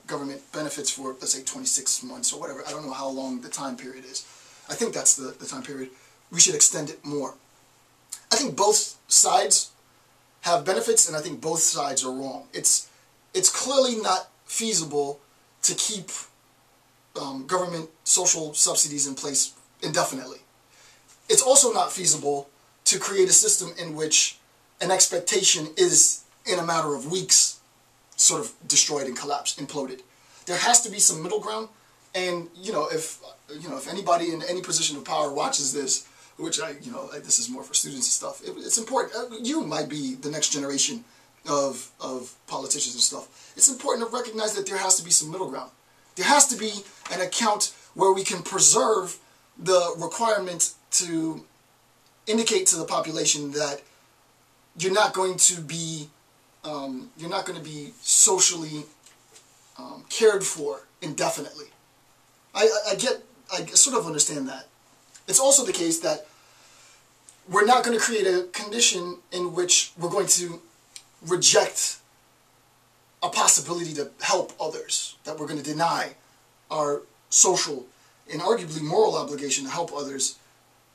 government benefits for, let's say, 26 months or whatever, I don't know how long the time period is. I think that's the time period. We should extend it more. I think both sides have benefits, and I think both sides are wrong. It's clearly not feasible to keep government social subsidies in place indefinitely. It's also not feasible to create a system in which an expectation is, in a matter of weeks, sort of destroyed and collapsed, imploded. There has to be some middle ground, and if anybody in any position of power watches this, which this is more for students and stuff, it's important. You might be the next generation of politicians and stuff. It's important to recognize that there has to be some middle ground. There has to be an account where we can preserve the requirement to indicate to the population that you're not going to be socially cared for indefinitely. I sort of understand that. It's also the case that we're not going to create a condition in which we're going to reject a possibility to help others, that we're going to deny our social and arguably moral obligation to help others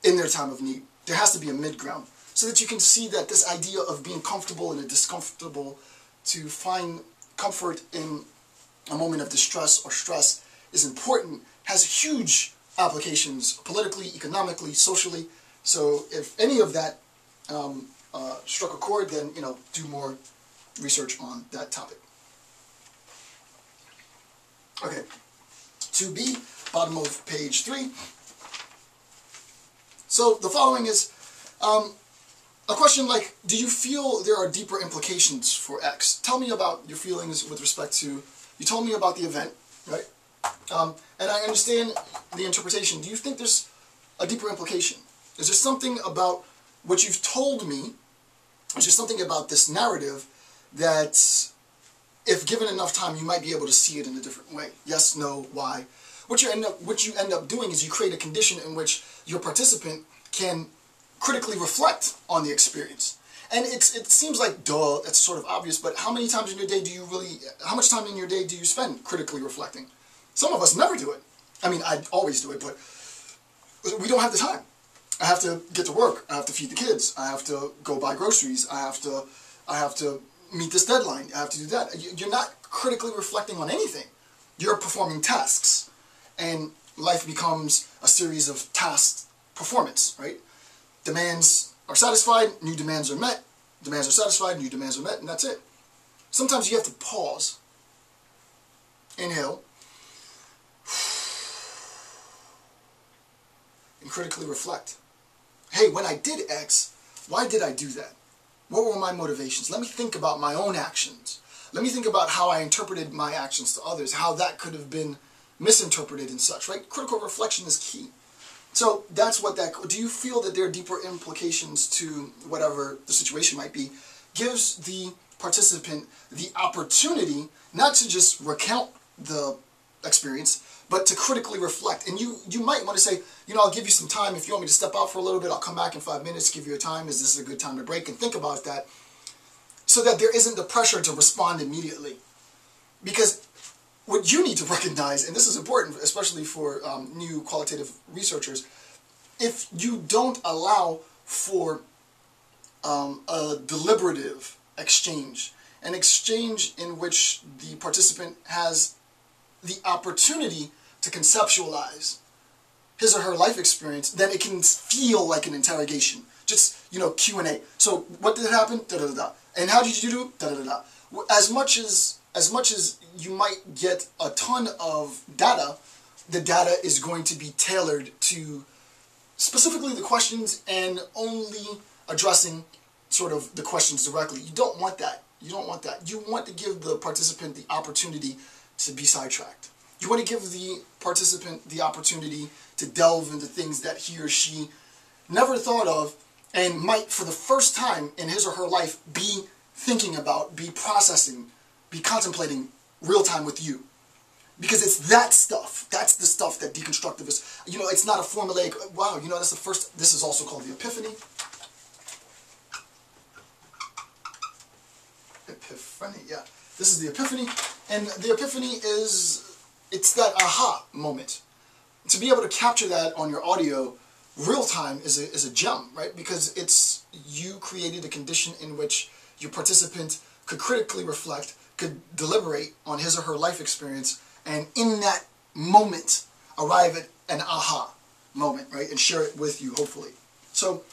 in their time of need. There has to be a mid-ground, so that you can see that this idea of being comfortable in a discomfortable, to find comfort in a moment of distress or stress is important, has huge applications politically, economically, socially. So if any of that struck a chord, then do more research on that topic. Okay, 2b, bottom of page 3. So the following is a question like, do you feel there are deeper implications for X? Tell me about your feelings with respect to, you told me about the event, right? And I understand the interpretation. Do you think there's a deeper implication? Is there something about what you've told me, is there something about this narrative that, if given enough time, you might be able to see it in a different way? Yes, no, why? What you end up doing is you create a condition in which your participant can critically reflect on the experience. And it seems like, duh, that's sort of obvious, but how many times in your day do you really, how much time in your day do you spend critically reflecting? Some of us never do it. I mean, I always do it, but we don't have the time. I have to get to work. I have to feed the kids. I have to go buy groceries. I have to meet this deadline. I have to do that. You're not critically reflecting on anything. You're performing tasks. And life becomes a series of task performance, right? Demands are satisfied, new demands are met. Demands are satisfied, new demands are met, and that's it. Sometimes you have to pause, inhale, and critically reflect. Hey, when I did X, why did I do that? What were my motivations? Let me think about my own actions. Let me think about how I interpreted my actions to others, how that could have been misinterpreted and such, right? Critical reflection is key. So that's what that, do you feel that there are deeper implications to whatever the situation might be? Gives the participant the opportunity not to just recount the experience, but to critically reflect. And you might want to say, you know, I'll give you some time. If you want me to step out for a little bit, I'll come back in 5 minutes, give you a time. Is this a good time to break? And think about that so that there isn't the pressure to respond immediately. Because what you need to recognize, and this is important, especially for new qualitative researchers, if you don't allow for a deliberative exchange, an exchange in which the participant has the opportunity to conceptualize his or her life experience, then it can feel like an interrogation. Just, you know, Q&A. So, what did happen? Da-da-da-da. And how did you do? Da-da-da-da. As much as you might get a ton of data, the data is going to be tailored to specifically the questions and only addressing sort of the questions directly. You don't want that. You don't want that. You want to give the participant the opportunity to be sidetracked. You want to give the participant the opportunity to delve into things that he or she never thought of and might, for the first time in his or her life, be thinking about, be processing, be contemplating real time with you. Because it's that stuff, that's the stuff that deconstructivists, you know, it's not a formulaic, wow, you know, that's the first, this is also called the epiphany. Epiphany, yeah. This is the epiphany, and the epiphany is, it's that aha moment. To be able to capture that on your audio real time is a gem, right? Because it's, you created a condition in which your participant could critically reflect, could deliberate on his or her life experience, and in that moment arrive at an aha moment, right? And share it with you, hopefully. So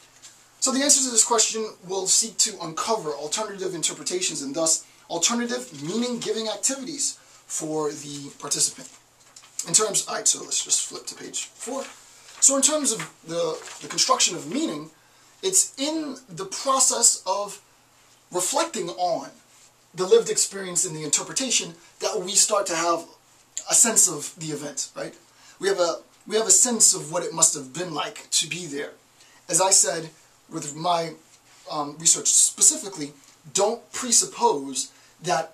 the answer to this question will seek to uncover alternative interpretations and thus alternative meaning-giving activities for the participant. In terms, alright, so let's just flip to page 4. So in terms of the construction of meaning, it's in the process of reflecting on the lived experience and the interpretation that we start to have a sense of the event, right? We have a sense of what it must have been like to be there. As I said, with my research specifically, don't presuppose that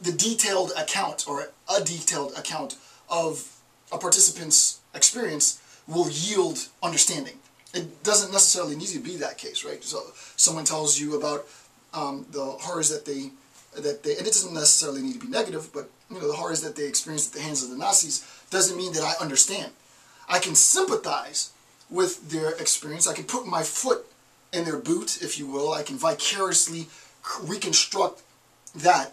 the detailed account or a detailed account of a participant's experience will yield understanding. It doesn't necessarily need to be that case, right? So someone tells you about the horrors that they, and it doesn't necessarily need to be negative, but you know, the horrors that they experienced at the hands of the Nazis doesn't mean that I understand. I can sympathize with their experience. I can put my foot in their boot, if you will. I can vicariously reconstruct that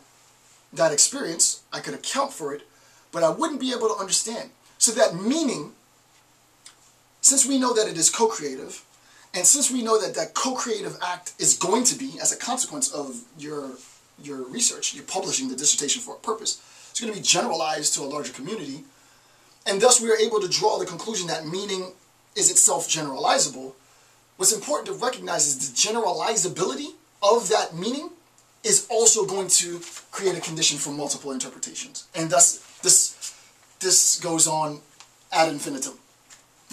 experience. I could account for it, but I wouldn't be able to understand. So that meaning, since we know that it is co-creative, and since we know that that co-creative act is going to be, as a consequence of your research, you're publishing the dissertation for a purpose, it's going to be generalized to a larger community, and thus we are able to draw the conclusion that meaning is itself generalizable, what's important to recognize is the generalizability of that meaning is also going to create a condition for multiple interpretations. And thus, this goes on ad infinitum.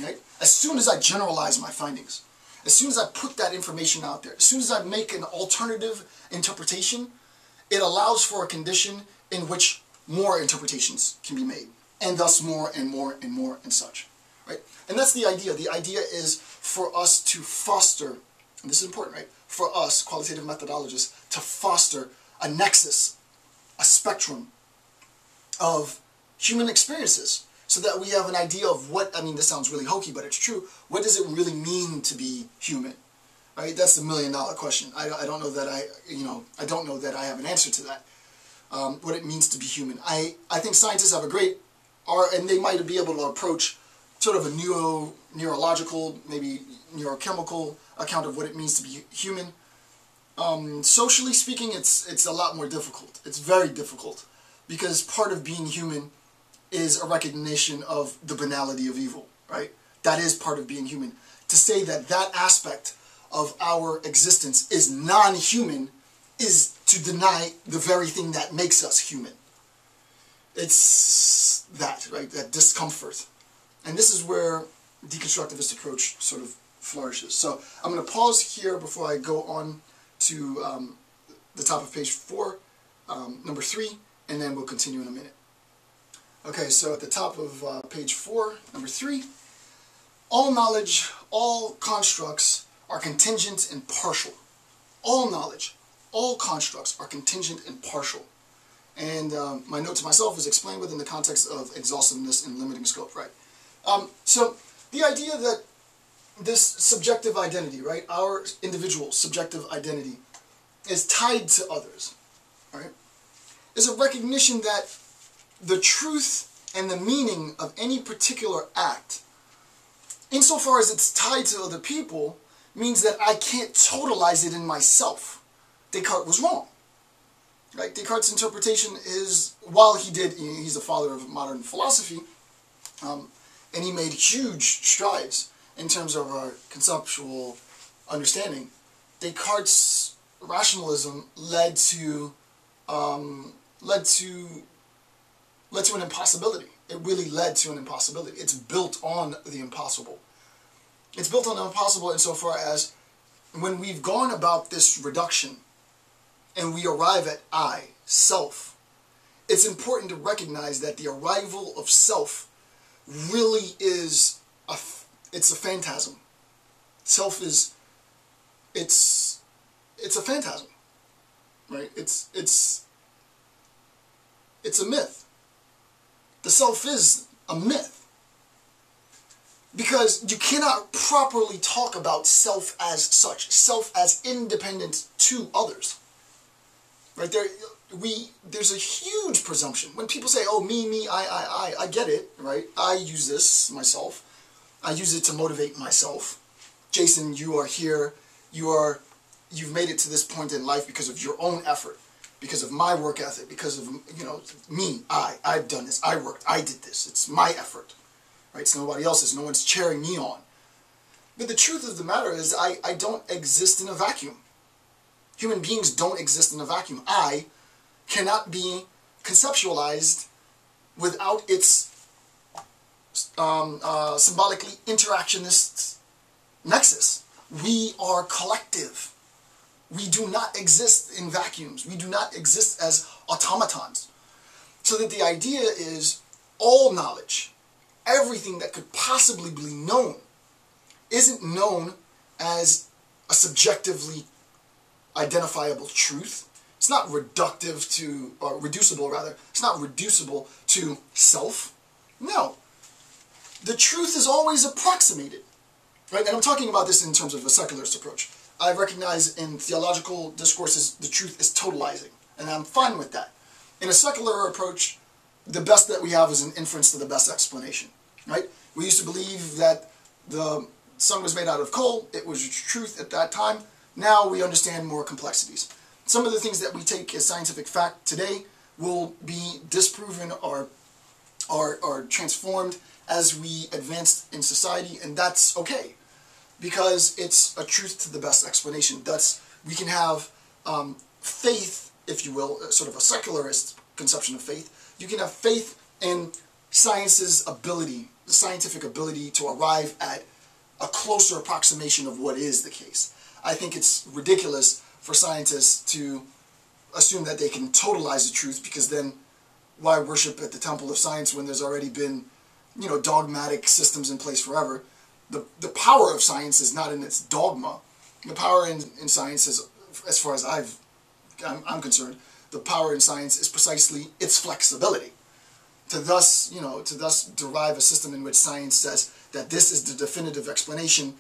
Right? As soon as I generalize my findings, as soon as I put that information out there, as soon as I make an alternative interpretation, it allows for a condition in which more interpretations can be made, and thus more and more and more and such. Right? And that's the idea. The idea is for us to foster, and this is important, right? For us, qualitative methodologists, to foster a nexus, a spectrum of human experiences, so that we have an idea of what, I mean, this sounds really hokey, but it's true. What does it really mean to be human? Right? That's the million-dollar question. I don't know that I don't know that I have an answer to that. What it means to be human. I think scientists have a great, and they might be able to approach sort of a neurological, maybe neurochemical account of what it means to be human. Socially speaking, it's a lot more difficult. It's very difficult, because part of being human is a recognition of the banality of evil, right? That is part of being human. To say that that aspect of our existence is non-human is to deny the very thing that makes us human. It's that, right? That discomfort. And this is where deconstructivist approach sort of flourishes. So I'm going to pause here before I go on to the top of page 4, number 3, and then we'll continue in a minute. Okay, so at the top of page 4, number 3, all knowledge, all constructs are contingent and partial. All knowledge, all constructs are contingent and partial. And my note to myself is explained within the context of exhaustiveness and limiting scope, right? So the idea that this subjective identity, right, our individual subjective identity is tied to others, right, is a recognition that the truth and the meaning of any particular act, insofar as it's tied to other people, means that I can't totalize it in myself. Descartes was wrong. Right? Descartes' interpretation is, while he's the father of modern philosophy, and he made huge strides in terms of our conceptual understanding, Descartes' rationalism led to an impossibility. It really led to an impossibility. It's built on the impossible. It's built on the impossible insofar as when we've gone about this reduction and we arrive at I, self, it's important to recognize that the arrival of self really is it's a phantasm. Self is, it's a phantasm, right? It's a myth. The self is a myth. Because you cannot properly talk about self as such, self as independent to others. Right? There's a huge presumption. When people say, oh, me, I get it, right? I use this myself. I use it to motivate myself. Jason, you are here. You've made it to this point in life because of your own effort, because of my work ethic, because of, me, I've done this, I worked, I did this. It's my effort. Right? It's nobody else's. No one's cheering me on. But the truth of the matter is I don't exist in a vacuum. Human beings don't exist in a vacuum. I cannot be conceptualized without its symbolically interactionist nexus. We are collective. We do not exist in vacuums. We do not exist as automatons. So that the idea is all knowledge, everything that could possibly be known, isn't known as a subjectively identifiable truth. It's not reductive to, or reducible rather, it's not reducible to self. No. The truth is always approximated. Right? And I'm talking about this in terms of a secularist approach. I recognize in theological discourses the truth is totalizing, and I'm fine with that. In a secular approach, the best that we have is an inference to the best explanation. Right? We used to believe that the sun was made out of coal. It was truth at that time. Now we understand more complexities. Some of the things that we take as scientific fact today will be disproven or transformed as we advance in society, and that's okay. because it's a truth to the best explanation. Thus, we can have faith, if you will, sort of a secularist conception of faith. You can have faith in science's ability, the scientific ability to arrive at a closer approximation of what is the case. I think it's ridiculous for scientists to assume that they can totalize the truth, because then why worship at the temple of science when there's already been, you know, dogmatic systems in place forever? The power of science is not in its dogma. The power in science is, as far as I'm concerned, the power in science is precisely its flexibility. To thus derive a system in which science says that this is the definitive explanation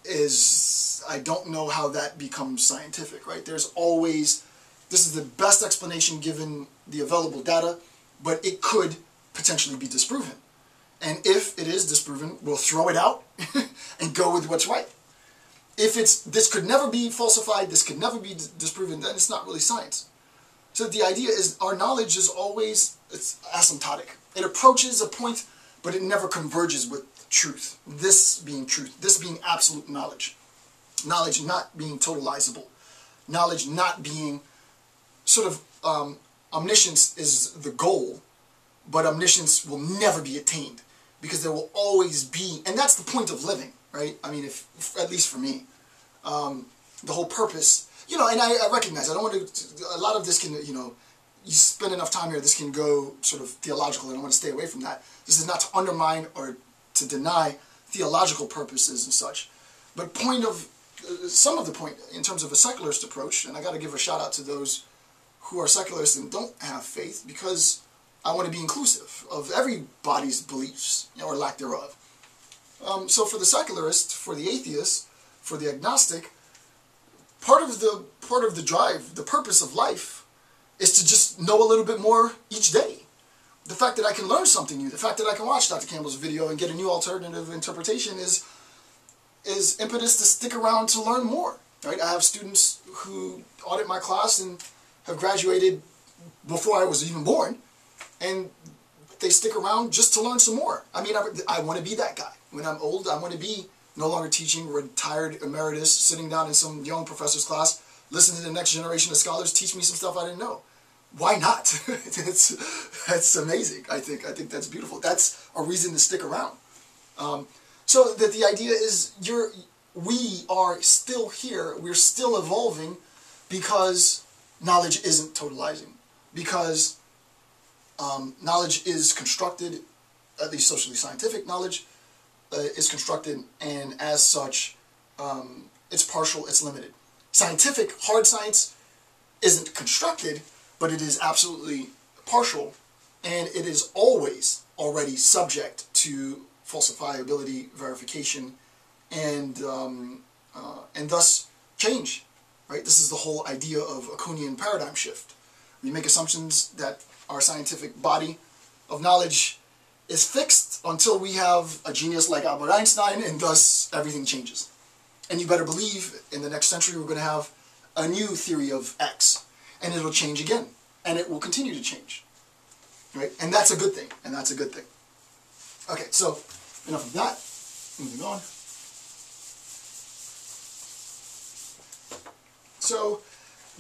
is, I don't know how that becomes scientific, right? There's always, this is the best explanation given the available data, but it could potentially be disproven. And if it is disproven, we'll throw it out and go with what's right. If this could never be falsified, this could never be disproven, then it's not really science. So the idea is our knowledge is always, it's asymptotic. It approaches a point, but it never converges with truth. This being truth, this being absolute knowledge. Knowledge not being totalizable. Knowledge not being sort of, omniscience is the goal, but omniscience will never be attained, because there will always be, and that's the point of living, right? I mean, if at least for me, the whole purpose, you know, and I recognize, I don't want to, a lot of this can, you know, you spend enough time here, this can go sort of theological, and I want to stay away from that. This is not to undermine or to deny theological purposes and such, but some of the point in terms of a secularist approach, and I got to give a shout out to those who are secularists and don't have faith, because I want to be inclusive of everybody's beliefs, you know, or lack thereof. So for the secularist, for the atheist, for the agnostic, part of the drive, the purpose of life, is to just know a little bit more each day. The fact that I can learn something new, the fact that I can watch Dr. Campbell's video and get a new alternative interpretation is impetus to stick around to learn more. Right? I have students who audit my class and have graduated before I was even born, and they stick around just to learn some more. I mean, I want to be that guy. When I'm old, I want to be no longer teaching, retired emeritus, sitting down in some young professor's class, listening to the next generation of scholars teach me some stuff I didn't know. Why not? That's amazing. I think that's beautiful. That's a reason to stick around. So that the idea is we are still here, we're still evolving, because knowledge isn't totalizing. Because knowledge is constructed, at least socially scientific knowledge, is constructed, and as such, it's partial, it's limited. Scientific, hard science, isn't constructed, but it is absolutely partial, and it is always already subject to falsifiability, verification, and thus change. Right? This is the whole idea of a Kuhnian paradigm shift. We make assumptions that our scientific body of knowledge is fixed until we have a genius like Albert Einstein, and thus everything changes. And you better believe in the next century we're going to have a new theory of X, and it'll change again, and it will continue to change. Right? And that's a good thing, and that's a good thing. Okay, so enough of that. Moving on. So,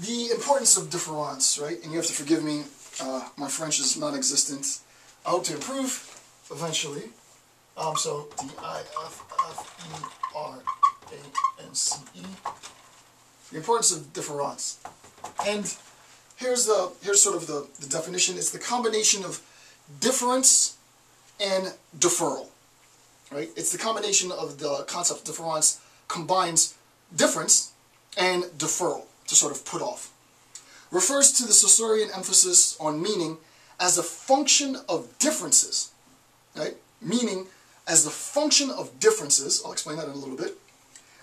the importance of difference, right? And you have to forgive me, my French is non-existent. I hope to improve eventually. So, D-I-F-F-E-R-A-N-C-E. The importance of difference. And here's sort of the definition. It's the combination of difference and deferral. Right? It's the combination of the concept of difference combines difference and deferral, to sort of put off. Refers to the Saussurean emphasis on meaning as a function of differences. Right? Meaning as the function of differences, I'll explain that in a little bit,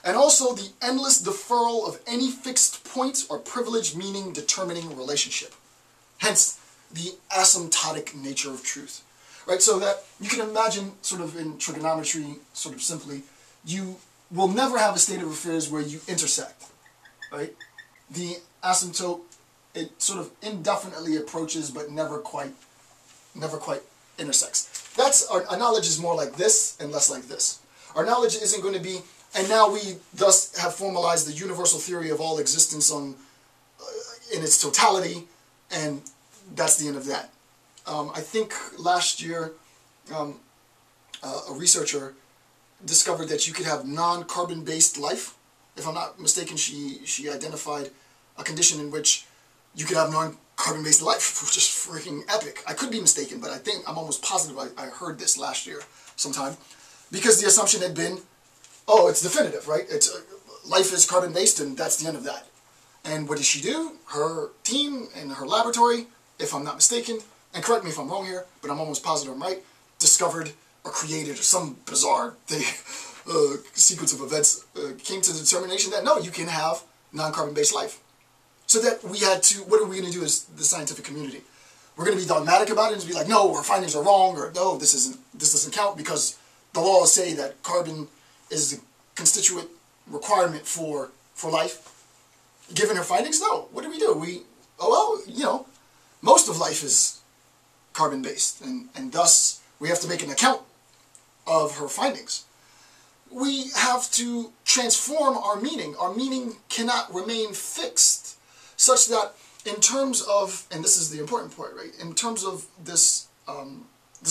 and also the endless deferral of any fixed point or privileged meaning determining relationship. Hence, the asymptotic nature of truth. Right? So that you can imagine, sort of in trigonometry, sort of simply, you will never have a state of affairs where you intersect. Right? The asymptote, it sort of indefinitely approaches but never quite intersects. Our knowledge is more like this and less like this. Our knowledge isn't going to be And now we thus have formalized the universal theory of all existence in its totality, and that's the end of that. I think last year a researcher discovered that you could have non-carbon based life. If I'm not mistaken, she identified a condition in which you could have non-carbon based life, which is freaking epic. I could be mistaken, but I'm almost positive I heard this last year sometime, because the assumption had been, oh, it's definitive, right? Life is carbon based, and that's the end of that. And what did she do? Her team in her laboratory, if I'm not mistaken, and correct me if I'm wrong here, but I'm almost positive I'm right, discovered or created some bizarre sequence of events, came to the determination that no, you can have non-carbon based life. So that we had to, what are we going to do as the scientific community? We're going to be dogmatic about it and be like, no, our findings are wrong, or no, this doesn't count because the laws say that carbon is the constituent requirement for life. Given her findings, no. What do? Most of life is carbon based, and thus we have to make an account of her findings. We have to transform our meaning. Our meaning cannot remain fixed, such that in terms of, and this is the important part, right? In terms of this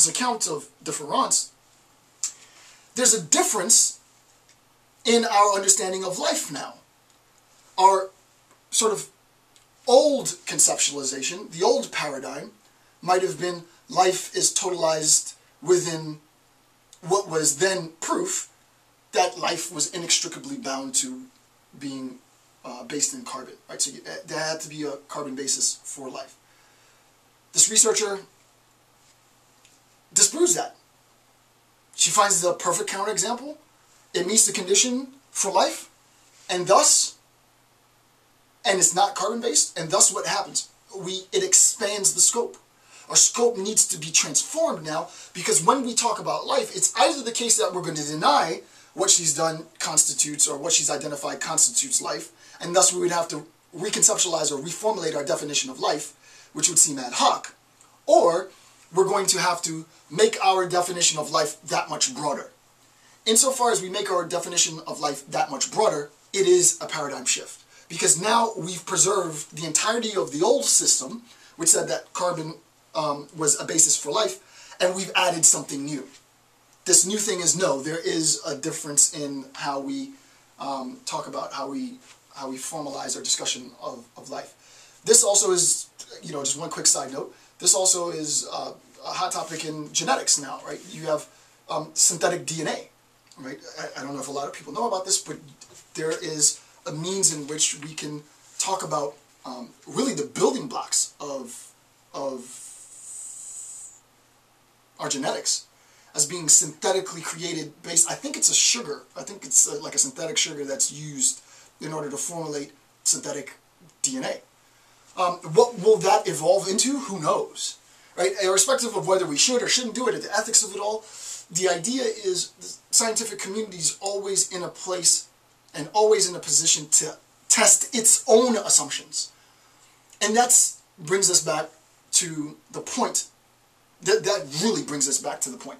account of difference, there's a difference in our understanding of life now. Our sort of old conceptualization, the old paradigm, might have been life is totalized within what was then proof that life was inextricably bound to being based in carbon, right? So there had to be a carbon basis for life. This researcher disproves that. She finds the perfect counterexample. It meets the condition for life, and it's not carbon-based, and thus what happens? It expands the scope. Our scope needs to be transformed now, because when we talk about life, it's either the case that we're going to deny what she's done constitutes, or what she's identified constitutes life, and thus we would have to reconceptualize or reformulate our definition of life, which would seem ad hoc, or we're going to have to make our definition of life that much broader. Insofar as we make our definition of life that much broader, it is a paradigm shift. Because now we've preserved the entirety of the old system, which said that carbon was a basis for life, and we've added something new. This new thing is, no, there is a difference in how we talk about how we formalize our discussion of life. This also is, just one quick side note, this also is a hot topic in genetics now, right? You have synthetic DNA, right? I don't know if a lot of people know about this, but there is a means in which we can talk about really the building blocks of our genetics as being synthetically created based, I think it's a sugar, I think it's like a synthetic sugar that's used in order to formulate synthetic DNA. What will that evolve into? Who knows? Right? Irrespective of whether we should or shouldn't do it, or the ethics of it all, the idea is the scientific community is always in a place and always in a position to test its own assumptions. And that brings us back to the point. That really brings us back to the point.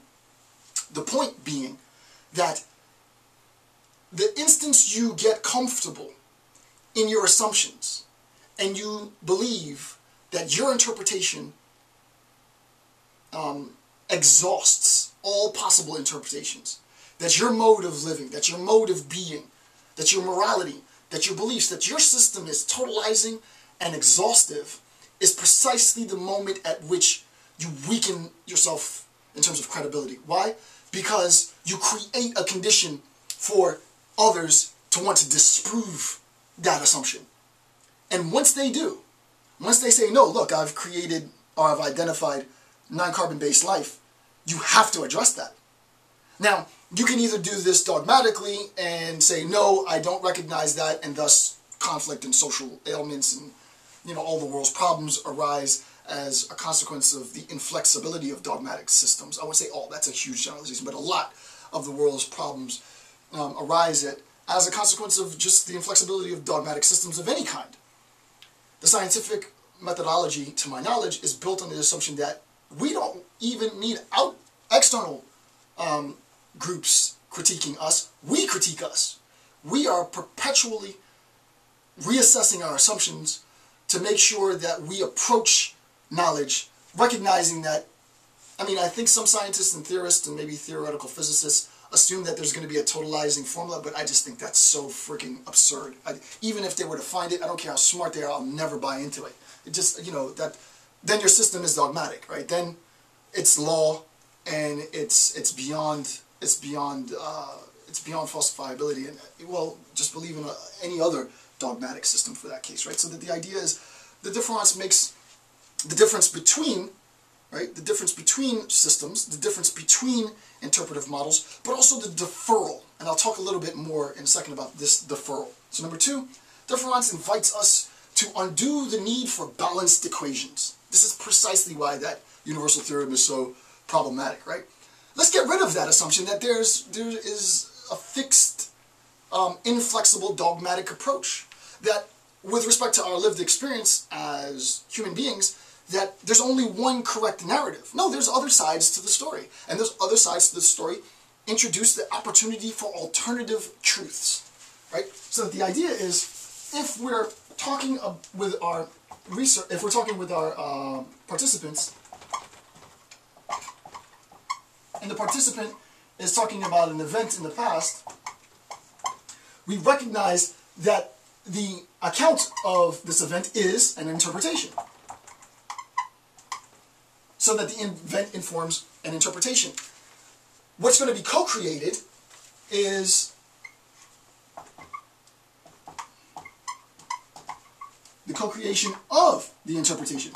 The point being that the instance you get comfortable in your assumptions and you believe that your interpretation exhausts all possible interpretations, that your mode of living, that your mode of being, that your morality, that your beliefs, that your system is totalizing and exhaustive, is precisely the moment at which you weaken yourself in terms of credibility. Why? Because you create a condition for others to want to disprove that assumption. And once they do, once they say, no, look, I've created or I've identified non-carbon based life, you have to address that. Now, you can either do this dogmatically and say, no, I don't recognize that, and thus conflict and social ailments and all the world's problems arise as a consequence of the inflexibility of dogmatic systems. I wouldn't say all, that's a huge generalization, but a lot of the world's problems arise as a consequence of just the inflexibility of dogmatic systems of any kind. The scientific methodology, to my knowledge, is built on the assumption that we don't even need external groups critiquing us, we critique us. We are perpetually reassessing our assumptions to make sure that we approach knowledge, recognizing that, I mean, I think some scientists and theorists and maybe theoretical physicists assume that there's going to be a totalizing formula, but I just think that's so freaking absurd. Even if they were to find it, I don't care how smart they are, I'll never buy into it. It just, you know, that then your system is dogmatic, right? Then it's law, and it's beyond falsifiability, and well, just believe in any other dogmatic system for that case, right? So that the idea is the difference makes the difference between, right, the difference between systems, the difference between interpretive models, but also the deferral. And I'll talk a little bit more in a second about this deferral. So number two, difference invites us to undo the need for balanced equations. This is precisely why that universal theorem is so problematic, right? Let's get rid of that assumption that there is a fixed, inflexible, dogmatic approach. That with respect to our lived experience as human beings, that there's only one correct narrative. No, there's other sides to the story. And those other sides to the story introduce the opportunity for alternative truths, right? So that the idea is, if we're talking with our research, if we're talking with our participants, and the participant is talking about an event in the past, we recognize that the account of this event is an interpretation. So that the event informs an interpretation. What's going to be co-created is the co-creation of the interpretation.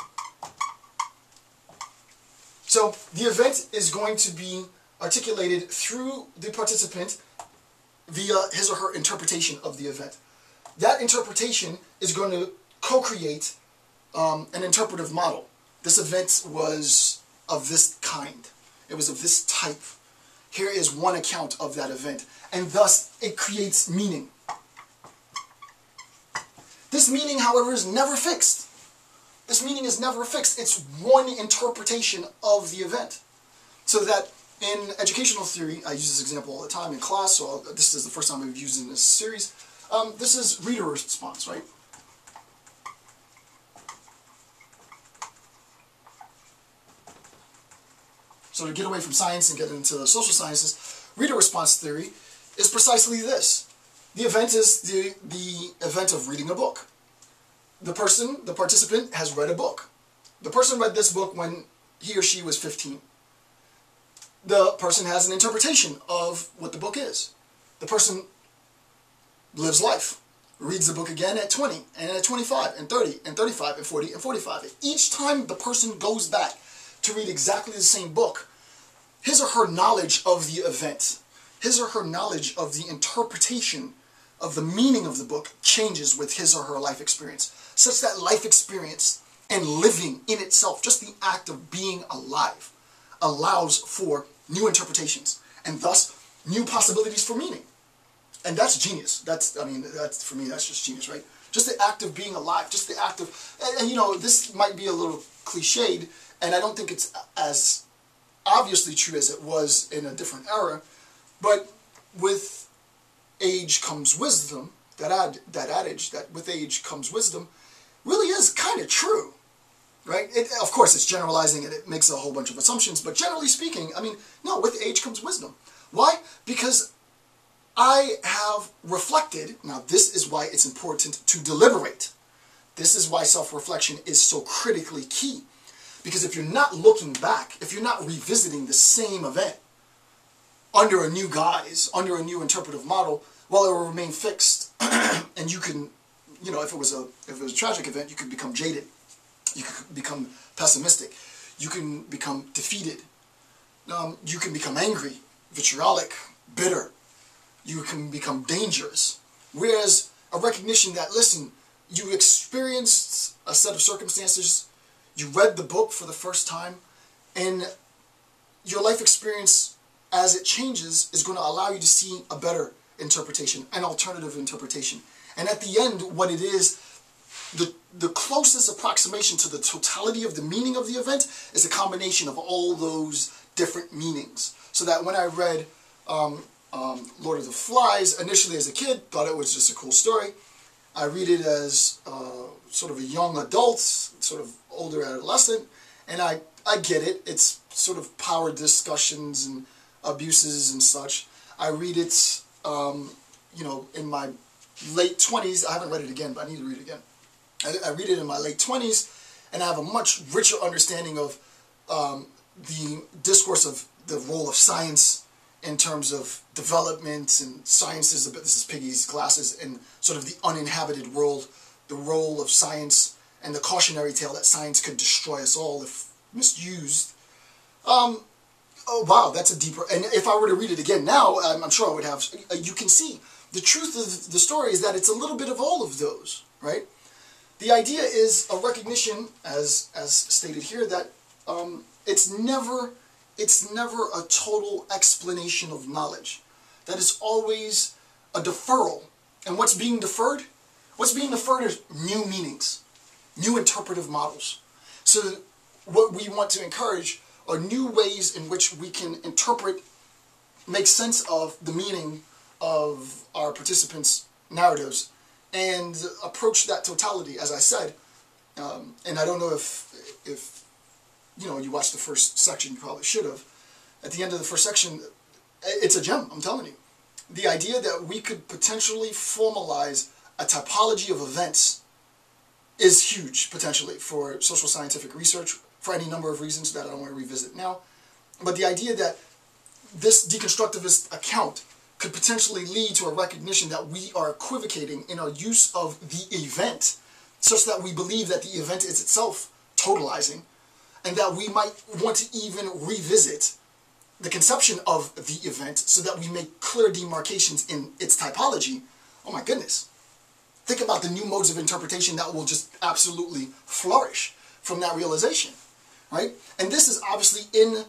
So the event is going to be articulated through the participant via his or her interpretation of the event. That interpretation is going to co-create an interpretive model. This event was of this kind. It was of this type. Here is one account of that event. And thus, it creates meaning. This meaning, however, is never fixed. This meaning is never fixed. It's one interpretation of the event. So that in educational theory, I use this example all the time in class, so this is the first time we've used it in this series. This is reader response, right? So to get away from science and get into the social sciences, reader response theory is precisely this. The event is the event of reading a book. The participant has read a book. The person read this book when he or she was 15. The person has an interpretation of what the book is. The person lives life, reads the book again at 20, and at 25, and 30, and 35, and 40, and 45. And each time the person goes back to read exactly the same book, his or her knowledge of the event, his or her knowledge of the interpretation of the meaning of the book changes with his or her life experience, such that life experience and living in itself, just the act of being alive, allows for new interpretations, and thus new possibilities for meaning. And that's genius. For me, that's just genius, right? Just the act of being alive, just the act of, and you know, this might be a little cliched, and I don't think it's as obviously true as it was in a different era, but with age comes wisdom, that adage, that with age comes wisdom, really is kind of true, right? Of course, it's generalizing and it makes a whole bunch of assumptions, but generally speaking, I mean, no, with age comes wisdom. Why? Because I have reflected. Now, this is why it's important to deliberate. This is why self-reflection is so critically key. Because if you're not looking back, if you're not revisiting the same event under a new guise, under a new interpretive model, well, it will remain fixed. And you can, you know, if it was a tragic event, you could become jaded. You could become pessimistic. You can become defeated. You can become angry, vitriolic, bitter. You can become dangerous. Whereas a recognition that, listen, you experienced a set of circumstances, you read the book for the first time, and your life experience as it changes is going to allow you to see a better interpretation, an alternative interpretation. And at the end, what it is, the closest approximation to the totality of the meaning of the event is a combination of all those different meanings. So that when I read Lord of the Flies, initially as a kid, thought it was just a cool story. I read it as sort of a young adult, sort of older adolescent, and I get it. It's sort of power discussions and abuses and such. I read it, you know, in my late 20s. I haven't read it again, but I need to read it again. I read it in my late 20s, and I have a much richer understanding of the discourse of the role of science in terms of development and sciences. This is Piggy's glasses, and sort of the uninhabited world, the role of science, and the cautionary tale that science could destroy us all if misused. Oh wow, that's a deeper, and if I were to read it again now, I'm sure I would have, you can see, the truth of the story is that it's a little bit of all of those, right? The idea is a recognition, as stated here, that it's never a total explanation of knowledge. That is always a deferral. And what's being deferred? What's being deferred is new meanings, new interpretive models. So what we want to encourage are new ways in which we can interpret, make sense of the meaning of our participants' narratives, and approach that totality, as I said. And I don't know if you know, you watched the first section, you probably should have. At the end of the first section, it's a gem, I'm telling you. The idea that we could potentially formalize a typology of events is huge, potentially, for social scientific research, for any number of reasons that I don't want to revisit now. But the idea that this deconstructivist account could potentially lead to a recognition that we are equivocating in our use of the event, such that we believe that the event is itself totalizing, and that we might want to even revisit the conception of the event so that we make clear demarcations in its typology. Oh my goodness. Think about the new modes of interpretation that will just absolutely flourish from that realization, right? And this is obviously in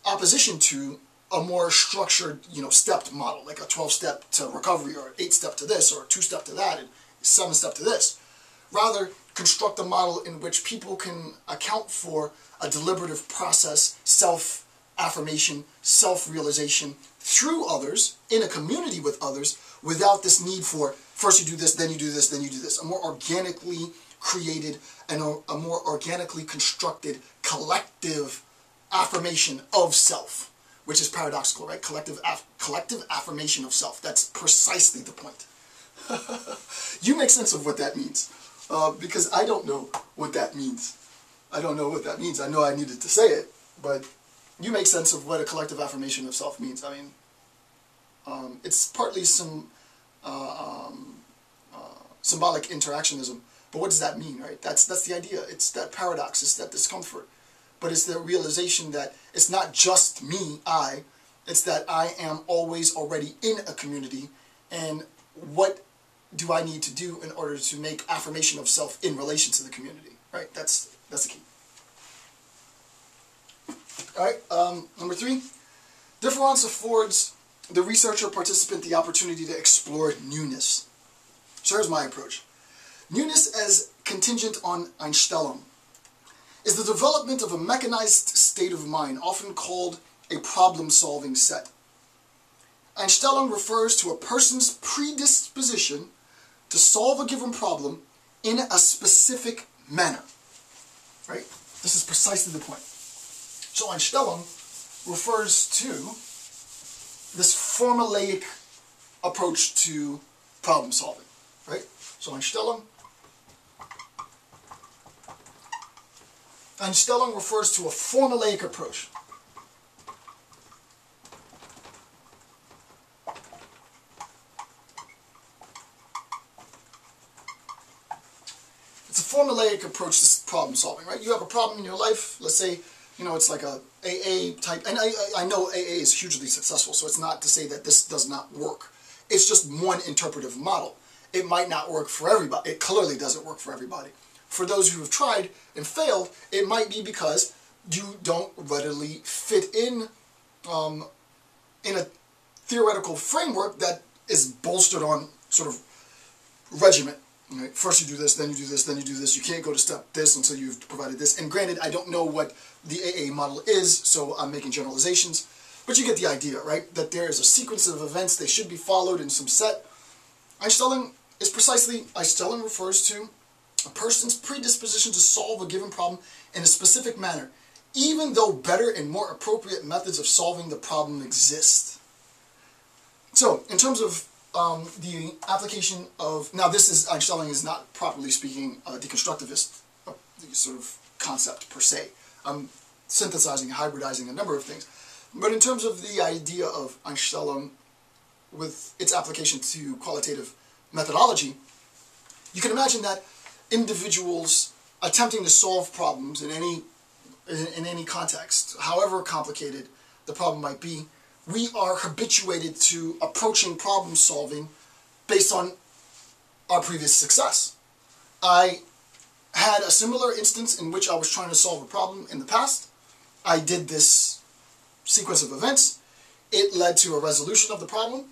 opposition to a more structured, you know, stepped model, like a 12-step to recovery, or 8-step to this, or a 2-step to that, and 7-step to this. Rather, construct a model in which people can account for a deliberative process, self-affirmation, self-realization through others, in a community with others, without this need for first you do this, then you do this, then you do this. A more organically created and a more organically constructed collective affirmation of self, which is paradoxical, right? Collective affirmation of self. That's precisely the point. You make sense of what that means, because I don't know what that means. I don't know what that means. I know I needed to say it, but you make sense of what a collective affirmation of self means. I mean, it's partly some symbolic interactionism, but what does that mean, right? That's the idea. It's that paradox. It's that discomfort. But it's the realization that it's not just me, it's that I am always already in a community, and what do I need to do in order to make affirmation of self in relation to the community, right? That's the key. Alright, number 3, difference affords the researcher participant the opportunity to explore newness. So here's my approach. Newness as contingent on Einstellung is the development of a mechanized state of mind, often called a problem-solving set. Einstellung refers to a person's predisposition to solve a given problem in a specific manner. Right? This is precisely the point. So Einstellung refers to this formulaic approach to problem solving. Right? So Einstellung refers to a formulaic approach. It's a formulaic approach to problem solving, right? You have a problem in your life, let's say, you know, it's like a AA type, and I know AA is hugely successful, so it's not to say that this does not work. It's just one interpretive model. It might not work for everybody. It clearly doesn't work for everybody. For those who have tried and failed, it might be because you don't readily fit in a theoretical framework that is bolstered on sort of regiment. Right? First you do this, then you do this, then you do this. You can't go to step this until you've provided this. And granted, I don't know what the AA model is, so I'm making generalizations. But you get the idea, right? That there is a sequence of events, they should be followed in some set. Einstellung refers to a person's predisposition to solve a given problem in a specific manner, even though better and more appropriate methods of solving the problem exist. So, in terms of the application of, now this is, Einstellung is not properly speaking a deconstructivist sort of concept per se. I'm synthesizing, hybridizing a number of things. But in terms of the idea of Einstellung with its application to qualitative methodology, you can imagine that individuals attempting to solve problems in any context, however complicated the problem might be, we are habituated to approaching problem solving based on our previous success. I had a similar instance in which I was trying to solve a problem in the past. I did this sequence of events. It led to a resolution of the problem.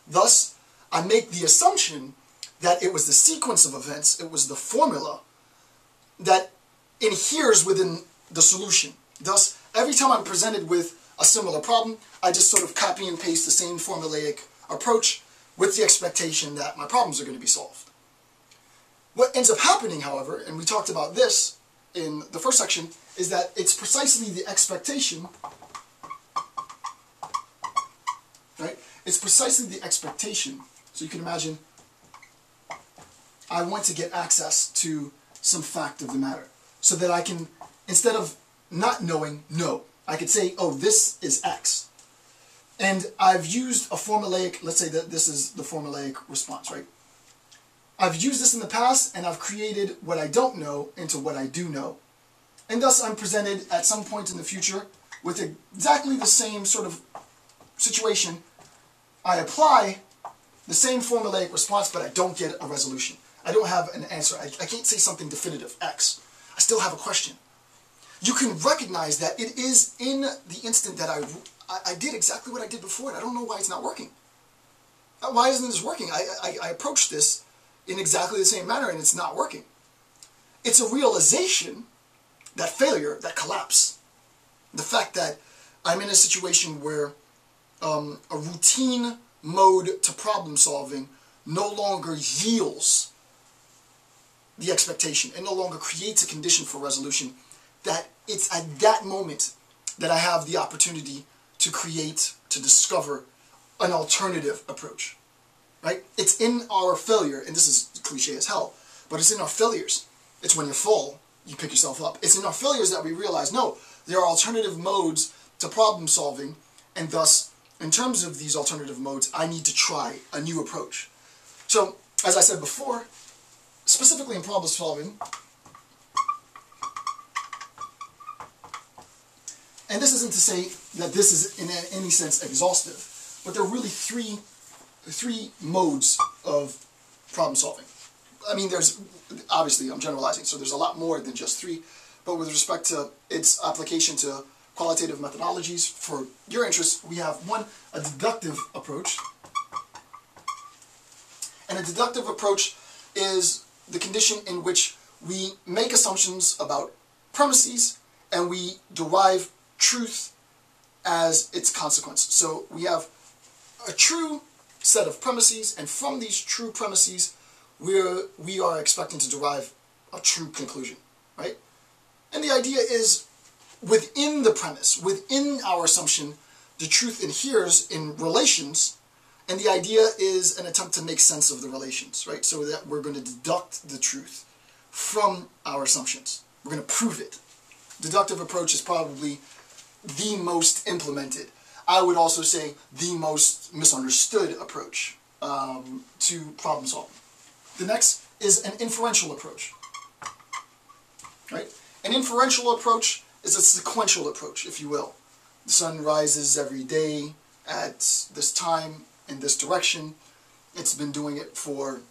Thus, I make the assumption that it was the sequence of events, it was the formula that inheres within the solution. Thus, every time I'm presented with a similar problem, I just sort of copy and paste the same formulaic approach with the expectation that my problems are going to be solved. What ends up happening, however, and we talked about this in the first section, is that it's precisely the expectation, right? It's precisely the expectation. So you can imagine, I want to get access to some fact of the matter so that I can, instead of not knowing, know. I could say, oh, this is X. And I've used a formulaic, let's say that this is the formulaic response, right? I've used this in the past, and I've created what I don't know into what I do know. And thus I'm presented at some point in the future with exactly the same sort of situation. I apply the same formulaic response, but I don't get a resolution. I don't have an answer. I can't say something definitive, X. I still have a question. You can recognize that it is in the instant that I did exactly what I did before, and I don't know why it's not working. Why isn't this working? I approached this in exactly the same manner, and it's not working. It's a realization, that failure, that collapse, the fact that I'm in a situation where a routine mode to problem solving no longer yields the expectation. It no longer creates a condition for resolution. That it's at that moment that I have the opportunity to create, to discover an alternative approach, right? It's in our failure, and this is cliche as hell, but it's in our failures. It's when you fall, you pick yourself up. It's in our failures that we realize, no, there are alternative modes to problem solving, and thus, in terms of these alternative modes, I need to try a new approach. So, as I said before, specifically in problem solving, and this isn't to say that this is in any sense exhaustive, but there are really three modes of problem solving. I mean, there's, obviously I'm generalizing, so there's a lot more than just three, but with respect to its application to qualitative methodologies, for your interest, we have one, a deductive approach. And a deductive approach is the condition in which we make assumptions about premises and we derive truth as its consequence. So we have a true set of premises, and from these true premises, we are expecting to derive a true conclusion, right? And the idea is, within the premise, within our assumption, the truth inheres in relations, and the idea is an attempt to make sense of the relations, right? So that we're going to deduct the truth from our assumptions. We're going to prove it. Deductive approach is probably the most implemented. I would also say the most misunderstood approach to problem solving. The next is an inferential approach, right? An inferential approach is a sequential approach, if you will. The sun rises every day at this time, in this direction. It's been doing it for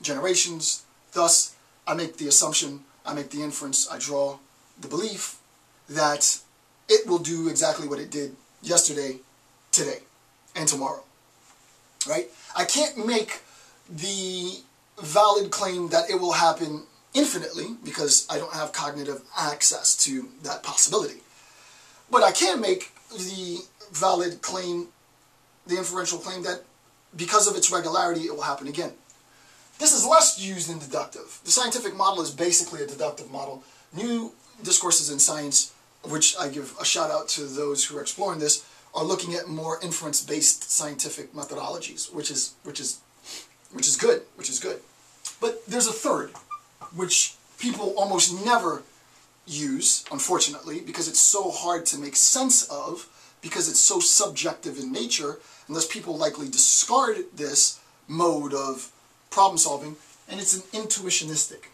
generations. Thus, I make the assumption, I make the inference, I draw the belief that it will do exactly what it did yesterday, today, and tomorrow, right? I can't make the valid claim that it will happen infinitely because I don't have cognitive access to that possibility. But I can make the valid claim, the inferential claim that because of its regularity, it will happen again. This is less used in deductive. The scientific model is basically a deductive model. New discourses in science, which I give a shout out to those who are exploring this, are looking at more inference-based scientific methodologies, which is good. But there's a third, which people almost never use, unfortunately, because it's so hard to make sense of, because it's so subjective in nature, and thus people likely discard this mode of problem solving, and it's an intuitionistic.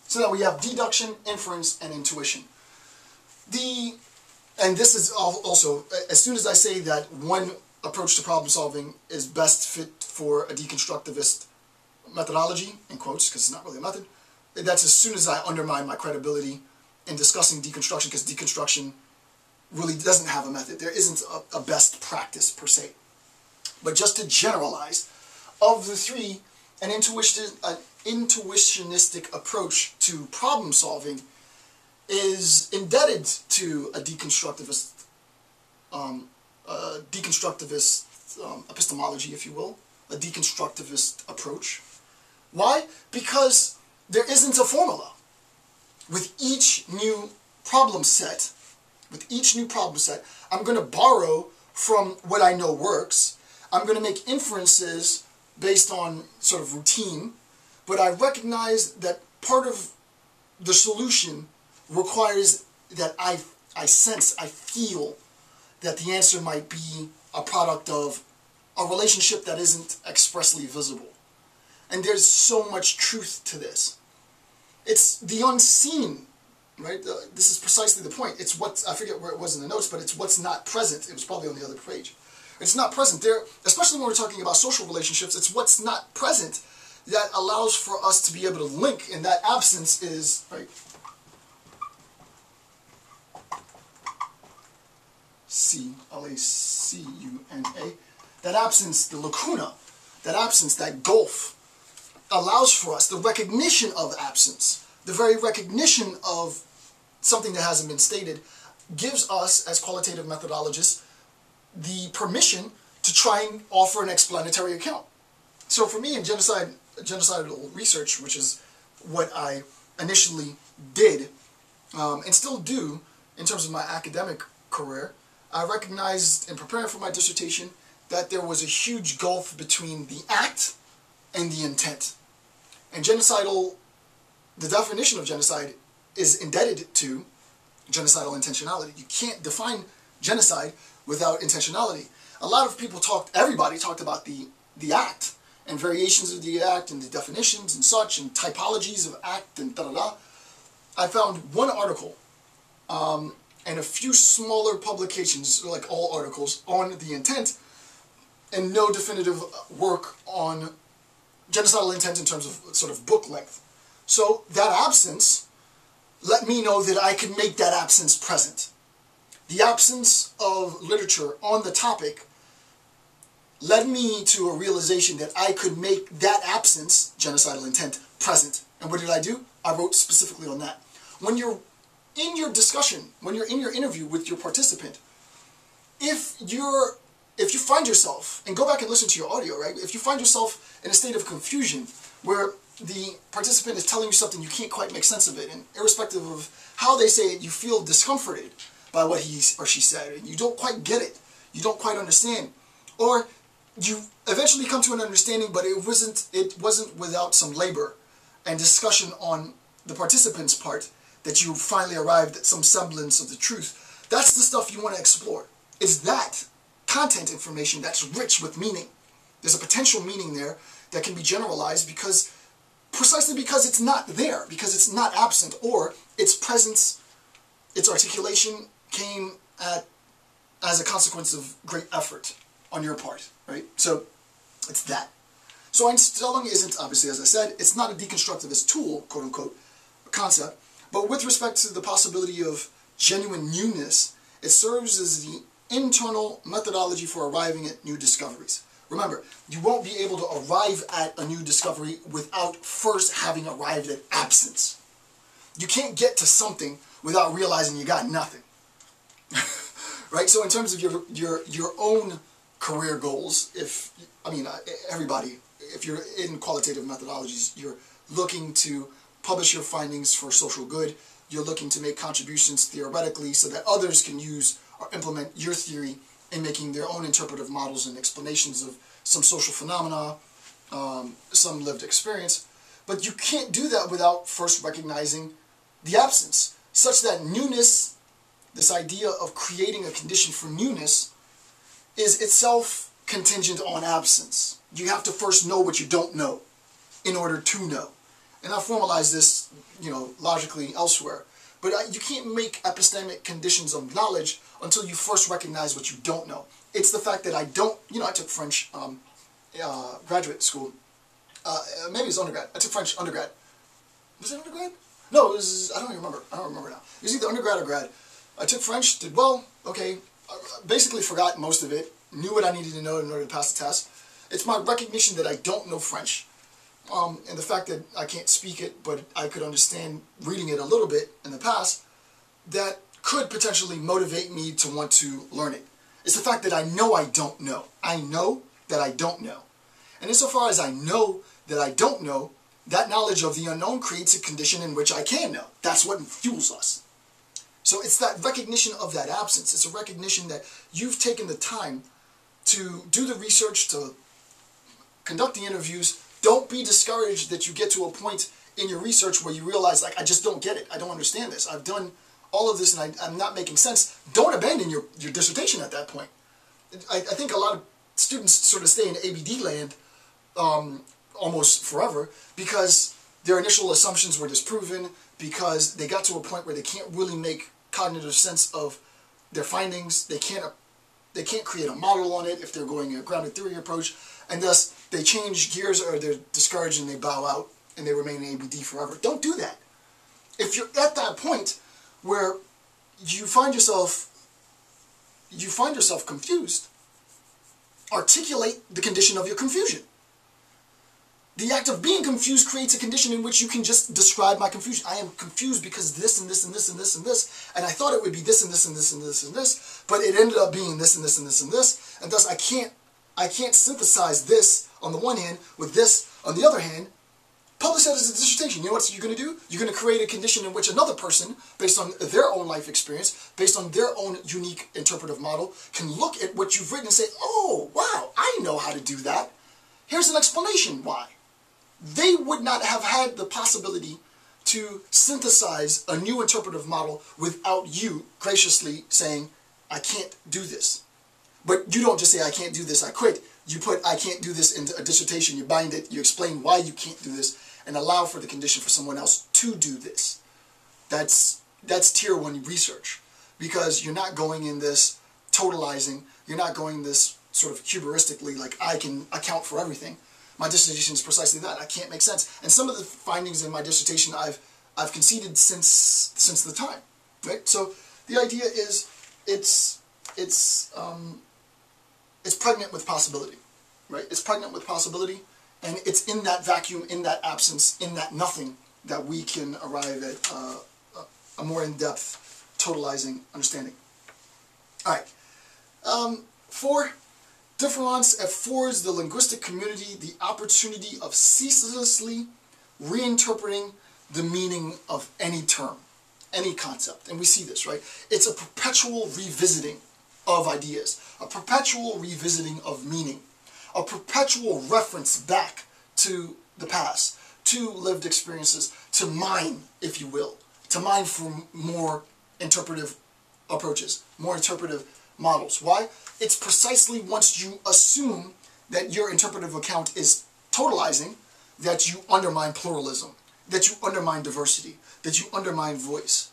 So that we have deduction, inference, and intuition. And this is also, as soon as I say that one approach to problem solving is best fit for a deconstructivist methodology, in quotes, because it's not really a method, that's as soon as I undermine my credibility in discussing deconstruction, because deconstruction really doesn't have a method. There isn't a best practice per se. But just to generalize, of the three, an intuitionistic approach to problem solving is indebted to a deconstructivist epistemology, if you will, a deconstructivist approach. Why? Because there isn't a formula. With each new problem set, I'm going to borrow from what I know works. I'm going to make inferences based on sort of routine, but I recognize that part of the solution requires that I sense, I feel that the answer might be a product of a relationship that isn't expressly visible. And there's so much truth to this. It's the unseen, right? This is precisely the point. It's what, I forget where it was in the notes, but it's what's not present. It was probably on the other page. It's not present there, especially when we're talking about social relationships. It's what's not present that allows for us to be able to link, and that absence is, right? C-L-A-C-U-N-A. That absence, the lacuna, that absence, that gulf, allows for us the recognition of absence. The very recognition of something that hasn't been stated gives us, as qualitative methodologists, the permission to try and offer an explanatory account. So for me in genocidal research, which is what I initially did and still do in terms of my academic career, I recognized in preparing for my dissertation that there was a huge gulf between the act and the intent. And genocidal, the definition of genocide is indebted to genocidal intentionality. You can't define genocide without intentionality. A lot of people everybody talked about the act and variations of the act and the definitions and such and typologies of act and da-da-da. I found one article and a few smaller publications, like all articles, on the intent, and no definitive work on genocidal intent in terms of sort of book length. So that absence let me know that I could make that absence present. The absence of literature on the topic led me to a realization that I could make that absence, genocidal intent, present. And what did I do? I wrote specifically on that. When you're in your discussion, when you're in your interview with your participant, if you find yourself, and go back and listen to your audio, right? If you find yourself in a state of confusion where the participant is telling you something, you can't quite make sense of it, and irrespective of how they say it, you feel discomforted by what he or she said, and you don't quite get it, you don't quite understand, or you eventually come to an understanding, but it wasn't without some labor and discussion on the participant's part that you finally arrived at some semblance of the truth. That's the stuff you want to explore. It's that content information that's rich with meaning. There's a potential meaning there that can be generalized precisely because it's not there, because it's not absent, or its presence, its articulation came as a consequence of great effort on your part, right? So it's that. So Einstellung isn't, obviously, as I said, it's not a deconstructivist tool, quote unquote, concept, but with respect to the possibility of genuine newness, it serves as the internal methodology for arriving at new discoveries. Remember, you won't be able to arrive at a new discovery without first having arrived at absence. You can't get to something without realizing you got nothing. right? So in terms of your own career goals, everybody, if you're in qualitative methodologies, you're looking to publish your findings for social good. You're looking to make contributions theoretically so that others can use or implement your theory in making their own interpretive models and explanations of some social phenomena, some lived experience. But you can't do that without first recognizing the absence, such that newness, this idea of creating a condition for newness, is itself contingent on absence. You have to first know what you don't know in order to know. And I formalize this, logically elsewhere. But you can't make epistemic conditions of knowledge until you first recognize what you don't know. It's the fact that I don't, I took French graduate school. Maybe it was undergrad. I took French undergrad. Was it undergrad? No, it was, I don't even remember. I don't remember now. It was either undergrad or grad. I took French, did well, okay. Basically forgot most of it. Knew what I needed to know in order to pass the test. It's my recognition that I don't know French. And the fact that I can't speak it, but I could understand reading it a little bit in the past, that could potentially motivate me to want to learn it. It's the fact that I know I don't know. I know that I don't know. And insofar as I know that I don't know, that knowledge of the unknown creates a condition in which I can know. That's what fuels us. So it's that recognition of that absence. It's a recognition that you've taken the time to do the research, to conduct the interviews. Don't be discouraged that you get to a point in your research where you realize, like, I just don't get it. I don't understand this. I've done all of this and I'm not making sense. Don't abandon your dissertation at that point. I think a lot of students sort of stay in ABD land almost forever because their initial assumptions were disproven, because they got to a point where they can't really make cognitive sense of their findings. They can't create a model on it if they're going a grounded theory approach, and thus they change gears or they're discouraged and they bow out and they remain in ABD forever. Don't do that. If you're at that point where you find yourself confused, articulate the condition of your confusion. The act of being confused creates a condition in which you can just describe my confusion. I am confused because this and this and this and this and this, and I thought it would be this and this and this and this and this, but it ended up being this and this and this and this, and thus I can't synthesize this on the one hand with this on the other hand. Publish that as a dissertation. You know what you're going to do? You're going to create a condition in which another person, based on their own life experience, based on their own unique interpretive model, can look at what you've written and say, oh, wow, I know how to do that. Here's an explanation why. They would not have had the possibility to synthesize a new interpretive model without you graciously saying, I can't do this. But you don't just say, I can't do this, I quit. You put, I can't do this into a dissertation, you bind it, you explain why you can't do this, and allow for the condition for someone else to do this. That's tier 1 research. Because you're not going in this totalizing, you're not going this sort of hubristically, like I can account for everything. My dissertation is precisely that. I can't make sense. And some of the findings in my dissertation I've conceded since the time. Right? So the idea is it's pregnant with possibility. Right? It's pregnant with possibility, and it's in that vacuum, in that absence, in that nothing that we can arrive at a more in-depth, totalizing understanding. Alright. 4. Deferral affords the linguistic community the opportunity of ceaselessly reinterpreting the meaning of any term, any concept. And we see this, right? It's a perpetual revisiting of ideas, a perpetual revisiting of meaning, a perpetual reference back to the past, to lived experiences, to mine, if you will, to mine for more interpretive approaches, more interpretive models. Why? It's precisely once you assume that your interpretive account is totalizing that you undermine pluralism, that you undermine diversity, that you undermine voice.